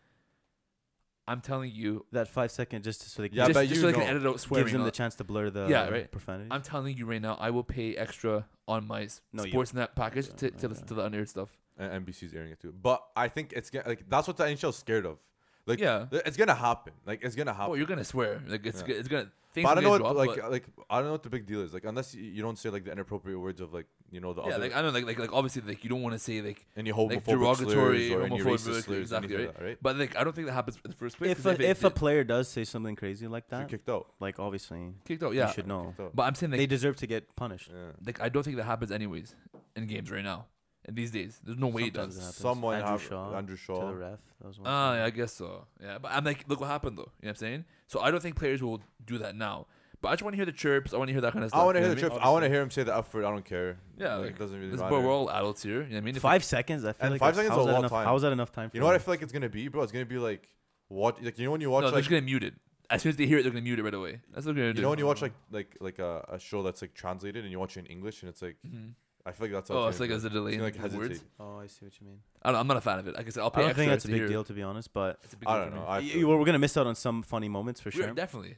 A: I'm telling you,
B: That 5 second just so they can
C: Yeah,
A: just,
C: but
A: just
C: you
A: so they can
C: know.
A: edit out swearing.
B: gives them the
A: on-
B: chance to blur the
A: Yeah, right.
B: profanity.
A: I'm telling you right now, I will pay extra on my
B: No, you
A: Sportsnet package
B: Yeah,
A: to listen to the unaired stuff.
C: And NBC's airing it too. But I think it's like that's what the NHL is scared of. Like,
A: Yeah.
C: it's gonna happen. Like, it's gonna happen.
A: Oh, you're gonna swear. Like it's
C: Yeah.
A: it's gonna. Things
C: But I
A: are
C: don't know
A: gonna
C: what
A: drop, but-
C: I don't know what the big deal is. Like, unless you don't say like the inappropriate words of like the
A: yeah,
C: other
A: like I know, like obviously, like you don't want to say like
C: any homophobic
A: like derogatory,
C: slurs or any
A: homophobic,
C: racist slurs,
A: exactly,
C: anything
A: right?
C: like that, right?
A: But like I don't think that happens in the first place.
B: if
A: 'cause
B: if a
A: it
B: player does say something crazy like
C: You're
B: that,
C: kicked out.
B: like obviously
A: kicked out, yeah.
B: you should know.
C: Kicked out.
A: But I'm saying
B: They
A: like,
B: deserve to get punished.
C: Yeah.
A: like I don't think that happens anyways in games right now. In these days, there's no way it
B: Sometimes
A: does.
B: it happens.
C: Someone
B: Andrew
C: have
B: Shaw
C: Andrew
B: to
C: Shaw.
B: the ref. That was one.
A: Yeah, I guess so. Yeah, but I'm like, look what happened though. You know what I'm saying? So I don't think players will do that now. But I just want to hear the chirps. I want to hear that kind of stuff.
C: I want to
A: you
C: hear
A: know
C: the
A: what I
C: trips.
A: mean?
C: I want to hear him say the F word. I don't care.
A: Yeah,
C: like,
A: like,
C: it doesn't really
A: This,
C: matter.
A: but we're all adults here. You know what I mean? If
B: 5 seconds. I feel
C: And
B: like
C: 5
B: that's-
C: seconds
B: how's
C: is a
B: that
C: lot of
B: enough?
C: time.
B: How is that enough time? For
C: You know what I
B: them?
C: feel like it's gonna be, bro? It's gonna be like watch. Like, you know when you watch
A: no, they're
C: like
A: just gonna mute it. As soon as they hear it, they're gonna mute it right away. That's what they're gonna do.
C: you know when you watch like a show that's like translated and you watch it in English and it's like
A: Mhm.
C: I feel like that's how
A: Oh,
C: it's
A: it's like
C: gonna
A: as a
C: be.
A: delay
C: It's
A: in
C: gonna, like
A: the words.
C: hesitate.
B: Oh, I see what you mean.
A: I'm not a fan of it. Like I said, I'll
B: I
A: pay
B: don't
A: extra
B: think that's a
A: to
B: big
A: hear.
B: deal, to be honest. But
A: It's a big
C: I
A: deal
C: don't
A: for
C: know.
A: me.
C: I
B: you,
C: feel
B: we're gonna miss out on some funny moments for
A: We're
B: sure.
A: definitely.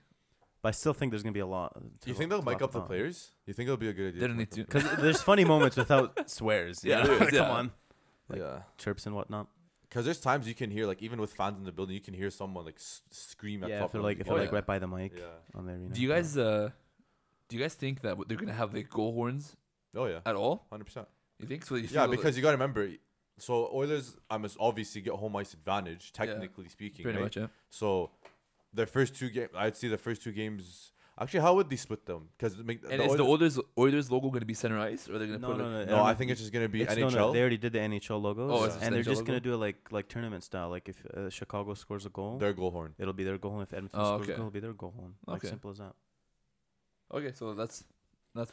B: But I still think there's gonna be a lot.
C: you think they'll mic up the players? You think it'll be a good idea?
A: They don't need to.
B: Because there's funny moments without swears.
A: Yeah,
B: you know?
A: there is,
B: Come
A: yeah.
B: on, like-
C: Yeah.
B: chirps and whatnot.
C: Because there's times you can hear like even with fans in the building, you can hear someone like scream at
B: Yeah,
C: top
B: if they're
C: of
B: like
C: the
B: if
A: Oh,
B: they're like
A: yeah.
B: right by the mic
C: Yeah.
B: on the arena.
A: Do you guys think that they're gonna have like goal horns
C: Oh yeah.
A: at all?
C: 100%.
A: You think so? You
C: Yeah,
A: feel
C: because you got to remember, so Oilers, I must obviously get home ice advantage,
A: Yeah.
C: technically speaking.
A: pretty
C: right?
A: much, yeah.
C: So their first two games, I'd say the first two games. Actually, how would they split them? Because
A: And is the Oilers logo gonna be center ice, or are they gonna
B: No,
A: put
B: no,
A: it?
B: no.
C: no, I think it's just gonna be
B: It's-
C: NHL.
B: no, they already did the NHL logos,
A: Oh, it's just
B: and they're
A: NHL
B: just gonna
A: logo?
B: do it like tournament style. Like if Chicago scores a goal,
C: Their goal horn.
B: it'll be their goal horn. If Edmonton
A: Oh,
B: scores
A: okay.
B: a goal, it'll be their goal horn. Like
A: Okay.
B: simple as that.
A: Okay, so that's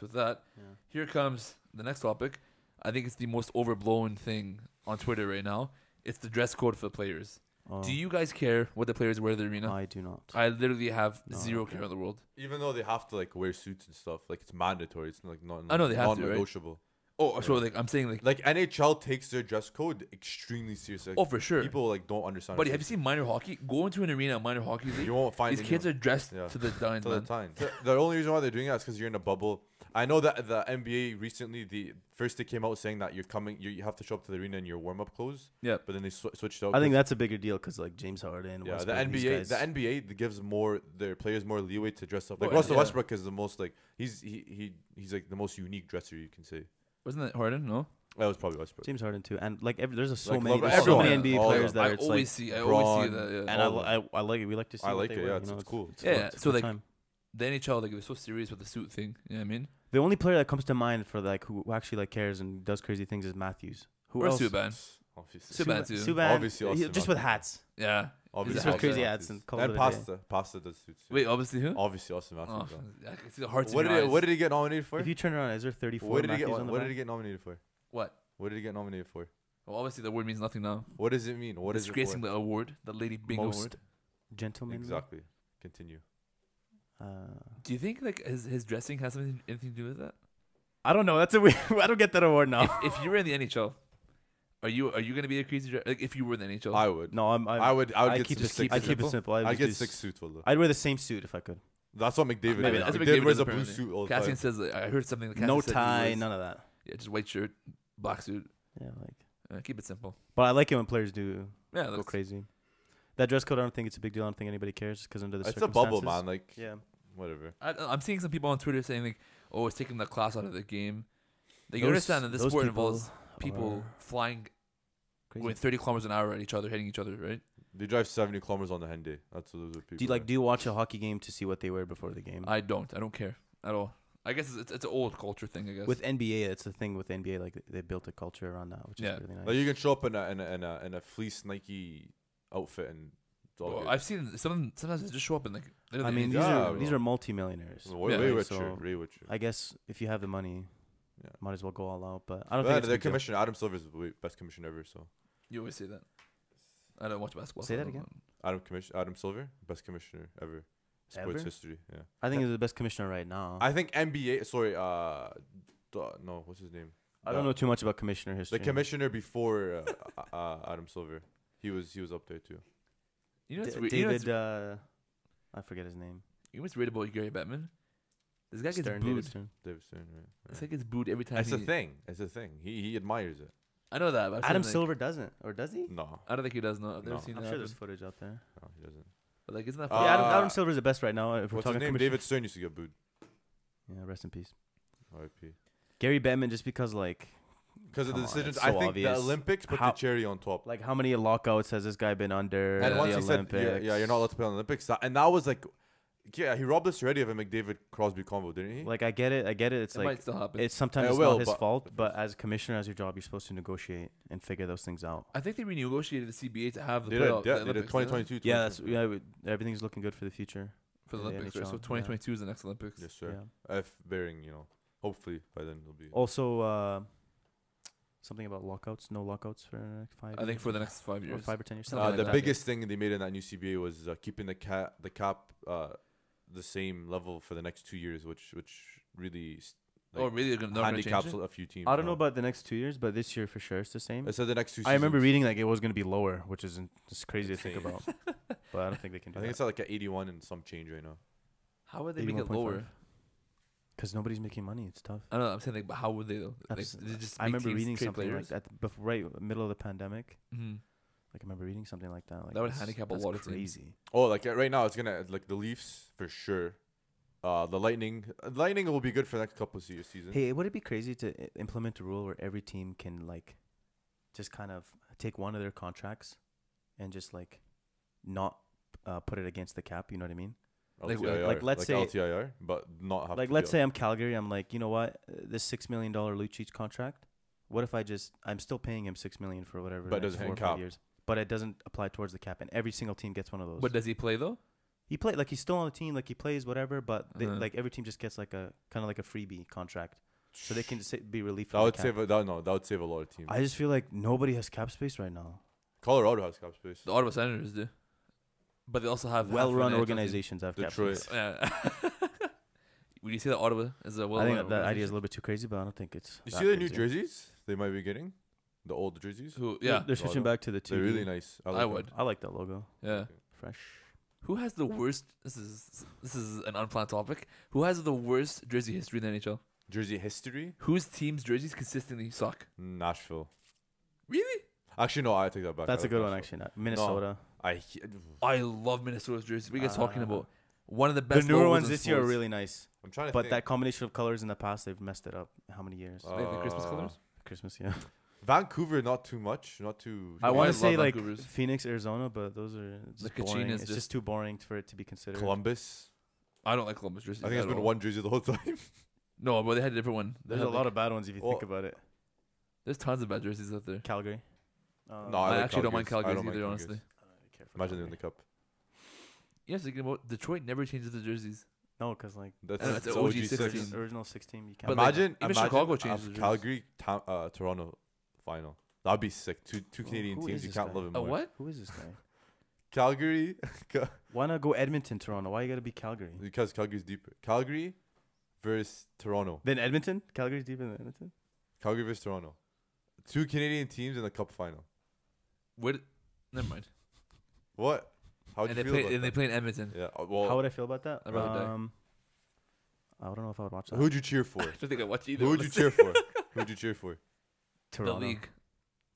A: with that.
B: Yeah.
A: Here comes the next topic. I think it's the most overblown thing on Twitter right now. It's the dress code for the players.
B: Oh,
A: Do you guys care what the players wear to the arena?
B: I do not.
A: I literally have
B: No,
A: zero
B: okay.
A: care in the world.
C: Even though they have to like wear suits and stuff, like it's mandatory. It's like not.
A: I know they have to, right?
C: non-negotiable.
A: Oh, so like I'm saying
C: Like NHL takes their dress code extremely seriously. Like,
A: oh for sure.
C: people like don't understand.
A: Buddy,
C: it.
A: have you seen minor hockey? Go into an arena at minor hockey league.
C: You won't find
A: These kids are dressed
C: Yeah.
A: to the dines,
C: to the
A: man.
C: time. The only reason why they're doing that is because you're in a bubble. I know that the NBA recently, the first they came out saying that you have to show up to the arena in your warm up clothes.
A: Yeah.
C: But then they switched out.
B: I think
C: 'cause-
B: that's a bigger deal because like James Harden.
C: yeah,
B: Westbrook,
C: the
B: these
C: NBA,
B: guys-
C: the NBA gives more their players more leeway to dress up. Like
A: Oh,
C: Russell
A: yeah.
C: Westbrook is the most like he's like the most unique dresser you can say.
A: Wasn't that Harden? No.
C: That was probably Westbrook.
B: James Harden too, and like there's so
C: Like,
B: many,
C: LeBron-
B: there's so
C: everyone,
B: many
C: yeah.
B: NBA
C: All of
B: players
C: them.
B: that
A: I
B: it's
A: always
B: like,
A: see that.
C: Braun,
A: Yeah.
B: and
C: all of
B: I like it. We like to see.
C: I
B: what
C: like
B: they
C: it.
B: wear,
C: Yeah,
B: you know,
C: it's cool. It's
A: Yeah,
C: fun.
A: so,
B: a good
A: like,
B: time.
A: The NHL, like, they're so serious with the suit thing. You know what I mean?
B: The only player that comes to mind for like who actually like cares and does crazy things is Matthews. Who
A: Or
B: else?
A: Subban.
C: Obviously.
A: Subban too.
B: Subban,
C: Obviously,
B: he-
C: Austin
B: just with
C: Matthews.
B: hats.
A: Yeah.
C: Obviously,
A: Just
B: with
C: Austin
B: crazy
C: Matthews.
B: hats and call
C: And
B: it a day.
C: Pasta does suits. too.
A: Wait, obviously who?
C: Obviously Austin
A: Oh,
C: Matthews.
A: I can see the hearts
C: What
A: in
C: did
A: your
C: he,
A: eyes.
C: what did he get nominated for?
B: If you turn around, is there 34
C: What did he
B: Matthews
C: get?
B: on the
C: What
B: back?
C: did he get nominated for?
A: What?
C: What did he get nominated for?
A: Well, obviously the word means nothing now.
C: What does it mean? What is it
A: Disgracing
C: for?
A: the award, the Lady Bingo
B: Most
A: award.
B: gentlemanly.
C: Exactly. Continue.
A: Do you think like his dressing has anything to do with that?
B: I don't know. That's a weird. I don't get that award now.
A: If you were in the NHL, are you gonna be a crazy like if you were in the NHL?
C: I would.
B: No,
C: I would
B: I
C: get
B: keep
C: six.
B: I keep it simple.
C: I
B: would
C: get
B: do
C: 6 suits for that.
B: I'd wear the same suit if I could.
C: That's what McDavid
A: Maybe
C: did.
A: that's what
C: McDavid
A: McDavid
C: wears
A: does
C: a blue
A: apparently.
C: suit all the
A: Cassian
C: time.
A: says I heard something. That
B: No
A: Cassian said he
B: tie,
A: wears-
B: none of that.
A: Yeah, just white shirt, black suit.
B: Yeah, like.
A: Keep it simple.
B: But I like it when players do
A: Yeah,
B: go
A: that's
B: crazy. That dress code, I don't think it's a big deal. I don't think anybody cares because under the
C: It's a bubble,
B: circumstances-
C: man. Like,
B: Yeah.
C: whatever.
A: I'm seeing some people on Twitter saying like, "Oh, it's taking the class out of the game." Like, you
B: Those-
A: understand that this
B: those
A: sport
B: people
A: involves people
B: are
A: flying,
B: Crazy.
A: going 30 kilometers an hour at each other, hitting each other, right?
C: They drive 70 kilometers on the Henday. That's what those people.
B: Do you watch a hockey game to see what they wear before the game?
A: I don't care at all. I guess it's an old culture thing. I guess.
B: With NBA, it's the thing with NBA. Like they built a culture around that, which
A: Yeah.
B: is really nice.
C: Like you can show up in a fleece Nike outfit and. It's all
A: Well,
C: good.
A: I've seen sometimes they just show up in like.
B: I mean, these
C: Yeah,
B: are
C: bro.
B: multimillionaires.
C: way,
A: yeah,
C: way
B: like,
C: richer.
B: so
C: Way richer.
B: I guess if you have the money,
C: Yeah.
B: might as well go all out. But I don't
C: But
B: think it's a
C: the
B: big deal.
C: commissioner, Adam Silver, is the best commissioner ever. So
A: You always say that. I don't watch basketball.
B: Say
A: so I
B: that
A: don't
B: again?
A: know.
C: Adam Silver, best commissioner ever. Sports
B: Ever?
C: history. Yeah.
B: I think he's the best commissioner right now.
C: I think NBA. Sorry. No. What's his name?
B: I don't know too much about commissioner history.
C: The commissioner before Adam Silver. He was up there too.
A: You know what's
B: D-
A: weird? You know what's,
B: David, I forget his name.
A: you know what's weird about Gary Bettman? This guy gets
B: Stern,
A: booed.
B: David Stern.
C: David Stern, right?
A: This guy gets booed every time.
C: It's a
A: he-
C: thing. It's a thing. He admires it.
A: I know that. But I'm
B: Adam
A: saying, like,
B: Silver doesn't, or does he?
C: No,
A: I don't think he does. No, I've never
C: No.
A: seen
B: I'm
A: that.
B: sure there's
A: happen.
B: footage out there.
C: no, he doesn't.
A: But like, isn't that
C: Uh,
B: yeah,
A: funny?
B: Adam Silver's the best right now. If we're
C: What's
B: talking
C: his name?
B: commission-
C: David Stern used to get booed.
B: Yeah, rest in peace.
C: R.I.P.
B: Gary Bettman, just because like
C: Because of the
B: Come on,
C: decisions,
B: it's
C: I
B: so
C: think
B: obvious.
C: the Olympics put
B: How-
C: the cherry on top.
B: how many lockouts has this guy been under?
C: And
A: Yeah.
C: once
B: the
C: he said,
B: Olympics?
C: yeah, you're not allowed to play on the Olympics. And that was like, yeah, he robbed us already of a McDavid Crosby combo, didn't he?
B: Like I get it. It's
A: It
B: like
A: might still happen.
B: it's sometimes
C: It
B: it's
C: will,
B: not his
C: but-
B: fault, but as commissioner, as your job, you're supposed to negotiate and figure those things out.
A: I think they renegotiated the CBA to have the
C: they did,
A: playoff.
C: yeah,
A: the
C: they did
A: Olympics,
C: 2022.
B: Yeah, that's
C: 2023.
B: everything's looking good for the future.
A: for the
B: the
A: Olympics. Right?
B: NHL,
A: So
B: yeah.
A: 2022 is the next Olympics.
C: Yes, sir.
B: Yeah.
C: If bearing, hopefully by then it'll be.
B: Also, something about lockouts. No lockouts for the next 5
A: I think
B: years?
A: for the next 5
B: Or
A: years.
B: 5 or 10 years.
A: Something
B: something
A: like
C: The
A: that.
C: biggest thing they made in that new CBA was keeping the cap the same level for the next 2 years, which really
A: Oh, really? They're not going to
C: handicaps
A: change it?
C: a few teams.
B: I don't know
C: now.
B: about the next 2 years, but this year for sure it's the same.
C: I said the next 2 seasons.
B: I remember reading like it was going to be lower, which is just crazy to think
C: Insane.
B: about. But I don't think they can do
C: I think
B: that.
C: it's at like at 81 and some change right now.
A: How would they make it
B: 81.5.
A: lower?
B: Because nobody's making money. It's tough.
A: I don't know. I'm saying like, but how would they though? Like,
B: Abs-
A: they just
B: I
A: make
B: remember
A: teams
B: reading
A: trade
B: something
A: players?
B: like that before, right middle of the pandemic.
A: Mm-hmm.
B: Like I remember reading something like that. Like
A: That would
B: that's-
A: handicap a
B: that's
A: lot of teams.
B: crazy.
C: Oh, like right now it's gonna like the Leafs for sure. The Lightning will be good for the next couple of seasons.
B: Hey, would it be crazy to implement a rule where every team can like just kind of take one of their contracts and just like not put it against the cap? You know what I mean?
A: Like,
C: LTIR,
B: like, let's say-
C: LTIR, but not have
B: Like
C: to
B: let's
C: be
B: say I'm Calgary. I'm like, you know what? This $6 million Lucic contract. What if I'm still paying him $6 million for whatever?
C: But
B: the
C: it
B: next
C: doesn't
B: 4 or
C: hit
B: 5
C: cap.
B: years. But it doesn't apply towards the cap, and every single team gets one of those.
A: But does he play though?
B: He played like he's still on the team, like he plays whatever. But they,
A: Uh-huh.
B: like every team just gets like a kind of like a freebie contract, so they can just be relieved.
C: That
B: From
C: would
B: the cap.
C: save that would save a lot of teams.
B: I just feel like nobody has cap space right now.
C: Colorado has cap space.
A: The Ottawa Senators do, but they also have
B: Well-run
A: half an NHL
B: organizations have cap
C: Detroit.
B: space.
A: team. Yeah. Would you say that Ottawa is a well?
B: I think that idea is a little bit too crazy, but I don't think it's.
C: You
B: that
C: see the new
B: crazy.
C: jerseys they might be getting, the old jerseys.
A: Who?
B: They're-
A: Yeah,
B: they're switching
C: Ottawa.
B: back to the two.
C: They're really nice.
A: I
C: like them.
A: would.
B: I like that logo.
A: Yeah.
B: Fresh.
A: Who has the worst? This is an unplanned topic. Who has the worst jersey history in the NHL?
C: Jersey history.
A: Whose team's jerseys consistently suck?
C: Nashville.
A: Really?
C: Actually, no. I take that back.
B: That's
C: I
B: a
C: like
B: good one,
C: Nashville.
B: actually. Not Minnesota.
A: I love Minnesota's jerseys. What are you guys talking
B: Uh,
A: about? One of the
B: The
A: best.
B: newer
A: logos
B: ones
A: in
B: this year are
A: sports.
B: really nice,
C: I'm trying to
B: but
C: think.
B: that combination of colors in the past, they've messed it up. How many years?
A: Like the Christmas
C: Uh,
A: colors.
B: Christmas, yeah.
C: Vancouver, not too much. Not too.
B: I
A: I
B: want
A: love
B: to say like
A: Vancouver's.
B: Phoenix, Arizona, but those are
A: The
B: just
A: Kachina
B: boring.
A: is
B: It's
A: just-
B: just too boring for it to be considered.
C: Columbus.
A: I don't like Columbus jerseys.
C: I think it's
A: at
C: been
A: all.
C: one jersey the whole time.
A: No, but they had a different one. They
B: There's
A: had,
B: a lot of bad ones if you
C: Well-
B: think about it.
A: There's tons of bad jerseys out there.
B: Calgary.
C: No,
A: I
C: like
A: actually don't mind
C: Calgary's. I
A: Calgary's
C: don't
A: either,
C: mind
A: honestly.
C: Calgary's. Imagine they're in the cup.
A: Yes, thinking about Detroit never changes the jerseys.
B: No, because like
A: And
C: That's
A: it's
C: the
A: OG
C: OG
A: 16.
C: six.
B: original 16, you can't.
A: But like,
C: Imagine,
A: even
C: imagine
A: Chicago
C: a
A: changed the jerseys.
C: Calgary, Toronto final. That'd be sick. Two Canadian
B: who
C: teams.
B: is
C: You
B: this
C: can't
B: guy?
C: love it
A: A
C: more.
A: what?
B: Who is this guy?
C: Calgary,
B: Why not go Edmonton, Toronto? Why you gotta be Calgary?
C: because Calgary's deeper. Calgary versus Toronto.
B: Then Edmonton. Calgary's deeper than Edmonton.
C: Calgary versus Toronto. Two Canadian teams in the cup final.
A: What? Never mind.
C: What? How would
A: And
C: you
A: they
C: feel
A: play.
C: about
A: And they
C: that?
A: play in Edmonton.
C: Yeah. Well,
B: How would I feel about that?
A: I'd rather die.
B: I don't know if I would watch that.
C: who'd you cheer for?
A: I don't think I watch either.
C: Who would you
A: honestly.
C: cheer for? Who'd you cheer for?
A: The
B: Toronto.
A: league.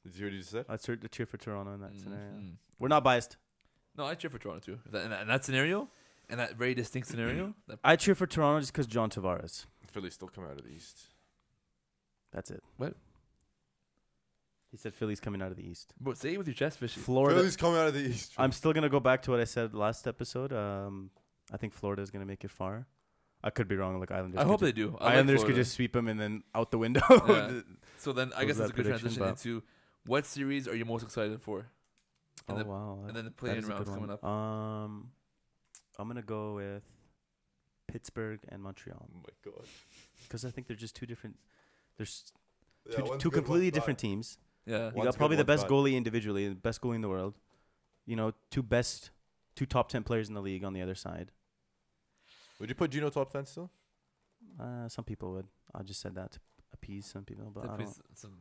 C: Did you hear what you just said?
B: I'd cheer for Toronto in that scenario.
A: Mhm.
B: We're not biased.
A: No, I cheer for Toronto too. In that scenario, in that very distinct scenario, that,
B: I cheer for Toronto just because John Tavares.
C: Philly's still coming out of the East.
B: That's it.
A: What?
B: He said Philly's coming out of the East.
A: bro, say it with your chest, fishy.
B: Florida.
C: Philly's coming out of the East.
B: I'm still gonna go back to what I said last episode. I think Florida is gonna make it far. I could be wrong. Like Islanders.
A: I
B: could
A: hope
B: ju-
A: they do. I like
B: Islanders could
A: Florida.
B: just sweep them and then out the window.
A: Yeah. So then I
B: Was
A: guess that's
B: that
A: a good
B: prediction,
A: transition
B: but-
A: into what series are you most excited for?
B: Oh
A: And then-
B: wow.
A: And then the
B: That
A: play-in
B: is a
A: rounds
B: good
A: coming
B: one.
A: up.
B: I'm gonna go with Pittsburgh and Montreal
C: Oh my god.
B: because I think they're just two different. There's
C: Yeah,
B: two,
C: one's
B: two
C: good,
B: completely
C: one's bad.
B: different teams.
A: Yeah.
B: You
C: One's
B: got
C: good,
B: probably the
C: one's
B: best
C: bad.
B: goalie individually, the best goalie in the world. You know, two top 10 players in the league on the other side.
C: Would you put Gino top 10 still?
B: Some people would. I just said that to appease some people, but I don't.
A: Definitely some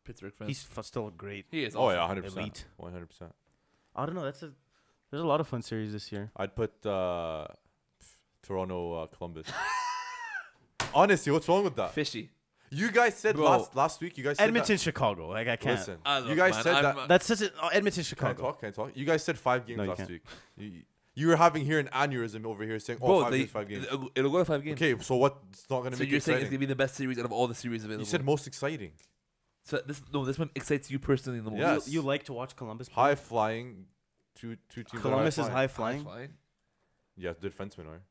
A: Pittsburgh fans.
B: He's still great.
A: He is.
C: Oh
A: awesome.
C: yeah, 100%.
B: Elite.
C: 100%.
B: I don't know. There's There's a lot of fun series this year.
C: I'd put Toronto, Columbus. Honestly, what's wrong with that?
A: Fishy.
C: You guys said
A: Bro.
C: last week. You guys said
B: Edmonton, Chicago. Like I
C: That.
B: can't.
C: Listen,
A: I
C: you
A: look,
C: guys
A: man,
C: said
A: I'm,
C: that.
B: That's such a Edmonton,
C: Can I
B: Chicago.
C: talk? Can I talk? You guys said 5 games
B: No, you
C: last
B: can't.
C: week. You were having here an aneurysm over here saying, "Oh,
A: Bro,
C: 5 games, 5 games."
A: it'll go to 5 games.
C: Okay, so what's not gonna
A: So
C: make
A: you're
C: it
A: saying it's
C: exciting?
A: gonna be the best series out of all the series available?
C: You said most exciting.
A: So this one excites you personally the most.
C: Yes.
B: You like to watch Columbus play?
C: High flying, two teams. that are
B: Columbus is high
A: High
B: flying.
A: flying.
C: Yeah, the defensemen are.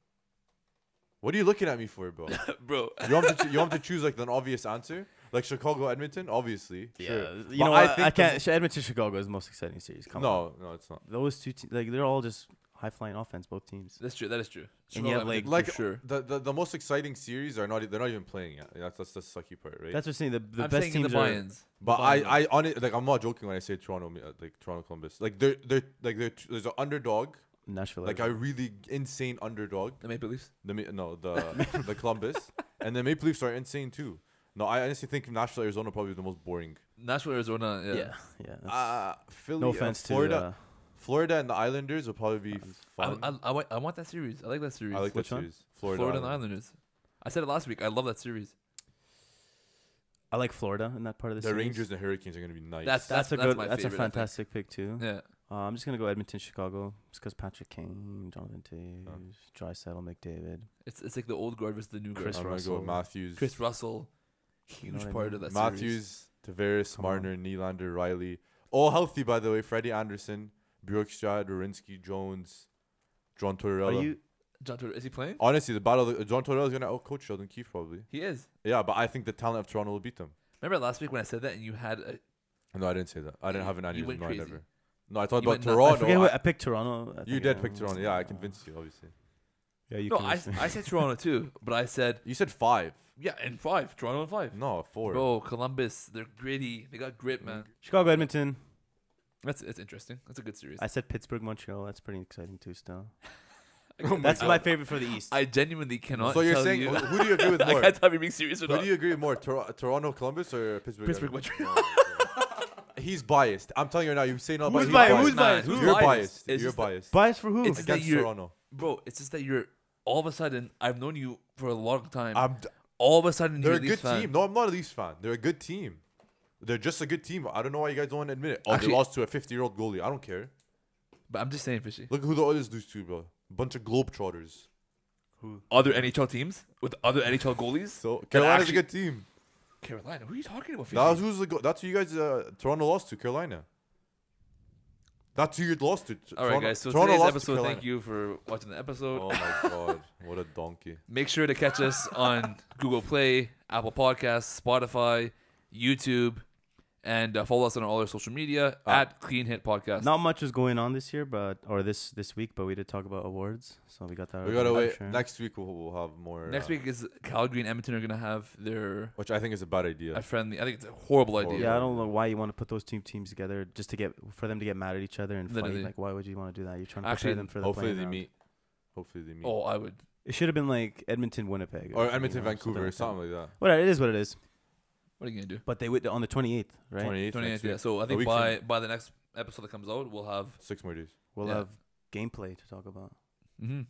C: What are you looking at me for, bro?
A: Bro.
C: You want to choose like an obvious answer, like Chicago, Edmonton, obviously.
B: Yeah,
C: Sure.
B: you
C: But
B: know
C: I
B: what?
C: think
B: I
C: the
B: can't. Edmonton, Chicago is the most exciting series. Come on.
C: No, it's not.
B: Those two, like they're all just high flying offense, both teams.
A: That's true. That is true.
B: And you have,
A: Chicago,
B: like-
A: for sure.
C: The most exciting series are not. They're not even playing yet. That's the sucky part, right?
B: That's what's saying. The
A: I'm
B: best
A: saying
B: teams
A: the
B: are.
A: buy-ins.
C: But
A: Buy-in.
C: I on it, like I'm not joking when I say Toronto, like Toronto Columbus. Like they're there's an underdog,
B: Nashville.
C: like a really insane underdog.
A: The Maple Leafs.
C: The Columbus, and the Maple Leafs are insane too. No, I honestly think Nashville, Arizona probably the most boring.
A: Nashville, Arizona. Yeah.
B: yeah. That's,
C: Philly,
B: no offense
C: Florida,
B: to.
C: Florida and the Islanders will probably be fun.
A: I want that series. I like that series.
C: I like that
B: Which one?
C: series.
A: Florida and the
C: Islanders.
A: Islanders. I said it last week. I love that series.
B: I like Florida in that part of the
C: The
B: series.
C: Rangers and Hurricanes are gonna be nice.
B: That's a
A: that's
B: good.
A: my
B: That's a
A: favorite, I think.
B: fantastic pick too.
A: Yeah.
B: I'm just gonna go Edmonton, Chicago, just because Patrick Kane, Jonathan Taves, Draisaitl, McDavid.
A: It's like the old guard versus the new guard.
B: Chris
C: I'm gonna
B: Russell.
C: go Matthews.
A: Chris Russell,
B: You know
A: huge
B: what I
A: part
B: mean?
A: of that series.
C: Matthews, Tavares,
B: Come on.
C: Marner, Nylander, Riley. All healthy, by the way. Freddie Anderson, Bjorkstrad, Rurinsky, Jones, John
B: Are
C: Tortorella.
B: you?
A: John Tortorella, is he playing?
C: Honestly, the battle. John Tortorella is gonna outcoach Sheldon Keefe probably.
A: He is.
C: Yeah, but I think the talent of Toronto will beat them.
A: Remember last week when I said that and you had a,
C: No, I didn't say that. I didn't have an
A: You
C: aneurysm.
A: went
C: No, I
A: crazy.
C: never. No, I thought
A: You
C: about
A: went nuts.
C: Toronto.
B: I forget what I picked Toronto. I
C: You
B: think,
C: did pick Toronto. Yeah, I convinced you, obviously.
B: Yeah, you
A: no,
B: convinced me.
A: I said Toronto too, but I said
C: You said 5.
A: yeah, and 5. Toronto and 5.
C: No, 4.
A: Bro, Columbus, they're gritty. They got grit, man.
B: Chicago, Edmonton.
A: It's interesting. That's a good series.
B: I said Pittsburgh, Montreal. That's pretty exciting too. Still,
C: Oh
B: that's
C: God.
B: my favorite for the East.
A: I genuinely cannot.
C: So you're
A: tell
C: saying
A: you.
C: who do you agree with
A: I
C: more?
A: can't tell if you're being serious or
C: Who
A: not.
C: do you agree with more? Toronto, Columbus, or Pittsburgh?
A: Pittsburgh,
C: Montreal? He's biased. I'm telling you right now. You say no, but
B: Who's
C: he's
B: biased?
C: biased.
B: Who's biased?
A: Who's
C: You're
A: biased?
C: biased.
A: It's
C: You're
A: just that-
C: biased.
B: Bias for who?
A: It's just that
C: Against
A: you're,
C: Toronto.
A: bro. It's just that you're all of a sudden. I've known you for a long time.
C: I'm
A: all of a sudden,
C: They're
A: you're
C: a
A: a
C: good
A: Leafs fan.
C: team. No, I'm not a Leafs fan. They're a good team. They're just a good team. I don't know why you guys don't want to admit it. Oh,
A: Actually-
C: they lost to a 50-year-old goalie. I don't care.
A: But I'm just saying, Fishy.
C: Look who the Oilers lose to, bro. Bunch of globetrotters.
A: Other NHL teams with other NHL goalies.
C: So
A: That
C: Carolina's
A: actually-
C: a good team.
A: Carolina. Who are you talking about? Fishy?
C: That's who you guys Toronto lost to, Carolina. That's who you lost to.
A: All right, guys. So
C: Toronto
A: today's
C: lost to
A: episode.
C: Carolina.
A: Thank you for watching the episode.
C: Oh my god, what a donkey.
A: Make sure to catch us on Google Play, Apple Podcasts, Spotify, YouTube, and follow us on all our social media at Clean Hit Podcast.
B: Not much was going on this year, this week, but we did talk about awards, so we got that.
C: We gotta
B: already,
C: wait.
B: sure.
C: Next week we'll have more.
A: Next week is Calgary and Edmonton are gonna have their
C: which I think is a bad idea.
A: a friendly. I think it's a horrible idea.
B: Yeah, I don't know why you want to put those two teams together just to for them to get mad at each other and
A: Literally.
B: fight. Like, why would you want to do that? You're trying to
A: Actually,
B: prepare them for the
C: Hopefully
B: playing
C: they
B: round.
C: meet. Hopefully they meet.
A: Oh, I would.
B: It should have been like Edmonton, Winnipeg,
C: Or
B: something,
C: Edmonton,
B: you know,
C: Vancouver, or
B: like
C: something like that.
B: Whatever, it is what it is.
A: What are you gonna do?
B: But they would on the 28th, right?
C: 28th.
A: 28th.
C: next
A: Yeah.
C: week.
A: So I
C: A
A: think
C: week
A: by the next episode that comes out, we'll have
C: 6 more days.
B: We'll
A: Yeah.
B: have gameplay to talk about.
A: which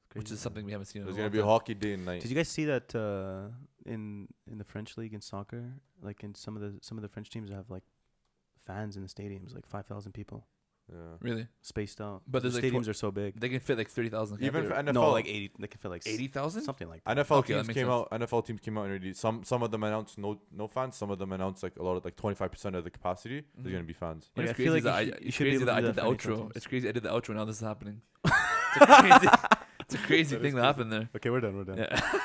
B: Crazy.
A: is something we haven't seen. In
C: There's
A: a
C: gonna
A: long
C: be a
A: time.
C: hockey day and night.
B: Did you guys see that in the French league in soccer, like in some of the French teams have like fans in the stadiums, like 5,000 people
C: Yeah.
A: Really?
B: spaced out.
A: But
B: the
A: there's, like,
B: stadiums are so big.
A: They can fit like 30,000.
C: Even for NFL,
B: No, like 80. They can fit like
A: 80,000.
B: something like that.
C: NFL
A: Okay, that
C: teams
A: makes
C: came
A: sense.
C: out. NFL teams came out and already. Some of them announced no fans. Some of them announced like a lot of like 25% of the capacity. There's
A: Mhm.
C: gonna be fans.
A: You know,
B: Like,
A: it's
B: I feel
A: crazy
B: like
A: that
B: you
A: it's
B: should be
A: crazy
B: able
A: that
B: to
A: I
B: do
A: did the
B: that for NHL
A: outro.
B: teams.
A: It's crazy I did the outro. Now this is happening. It's a crazy, it's a crazy
C: That
A: thing
C: is
A: that happened there.
B: Okay, we're done.
A: Yeah.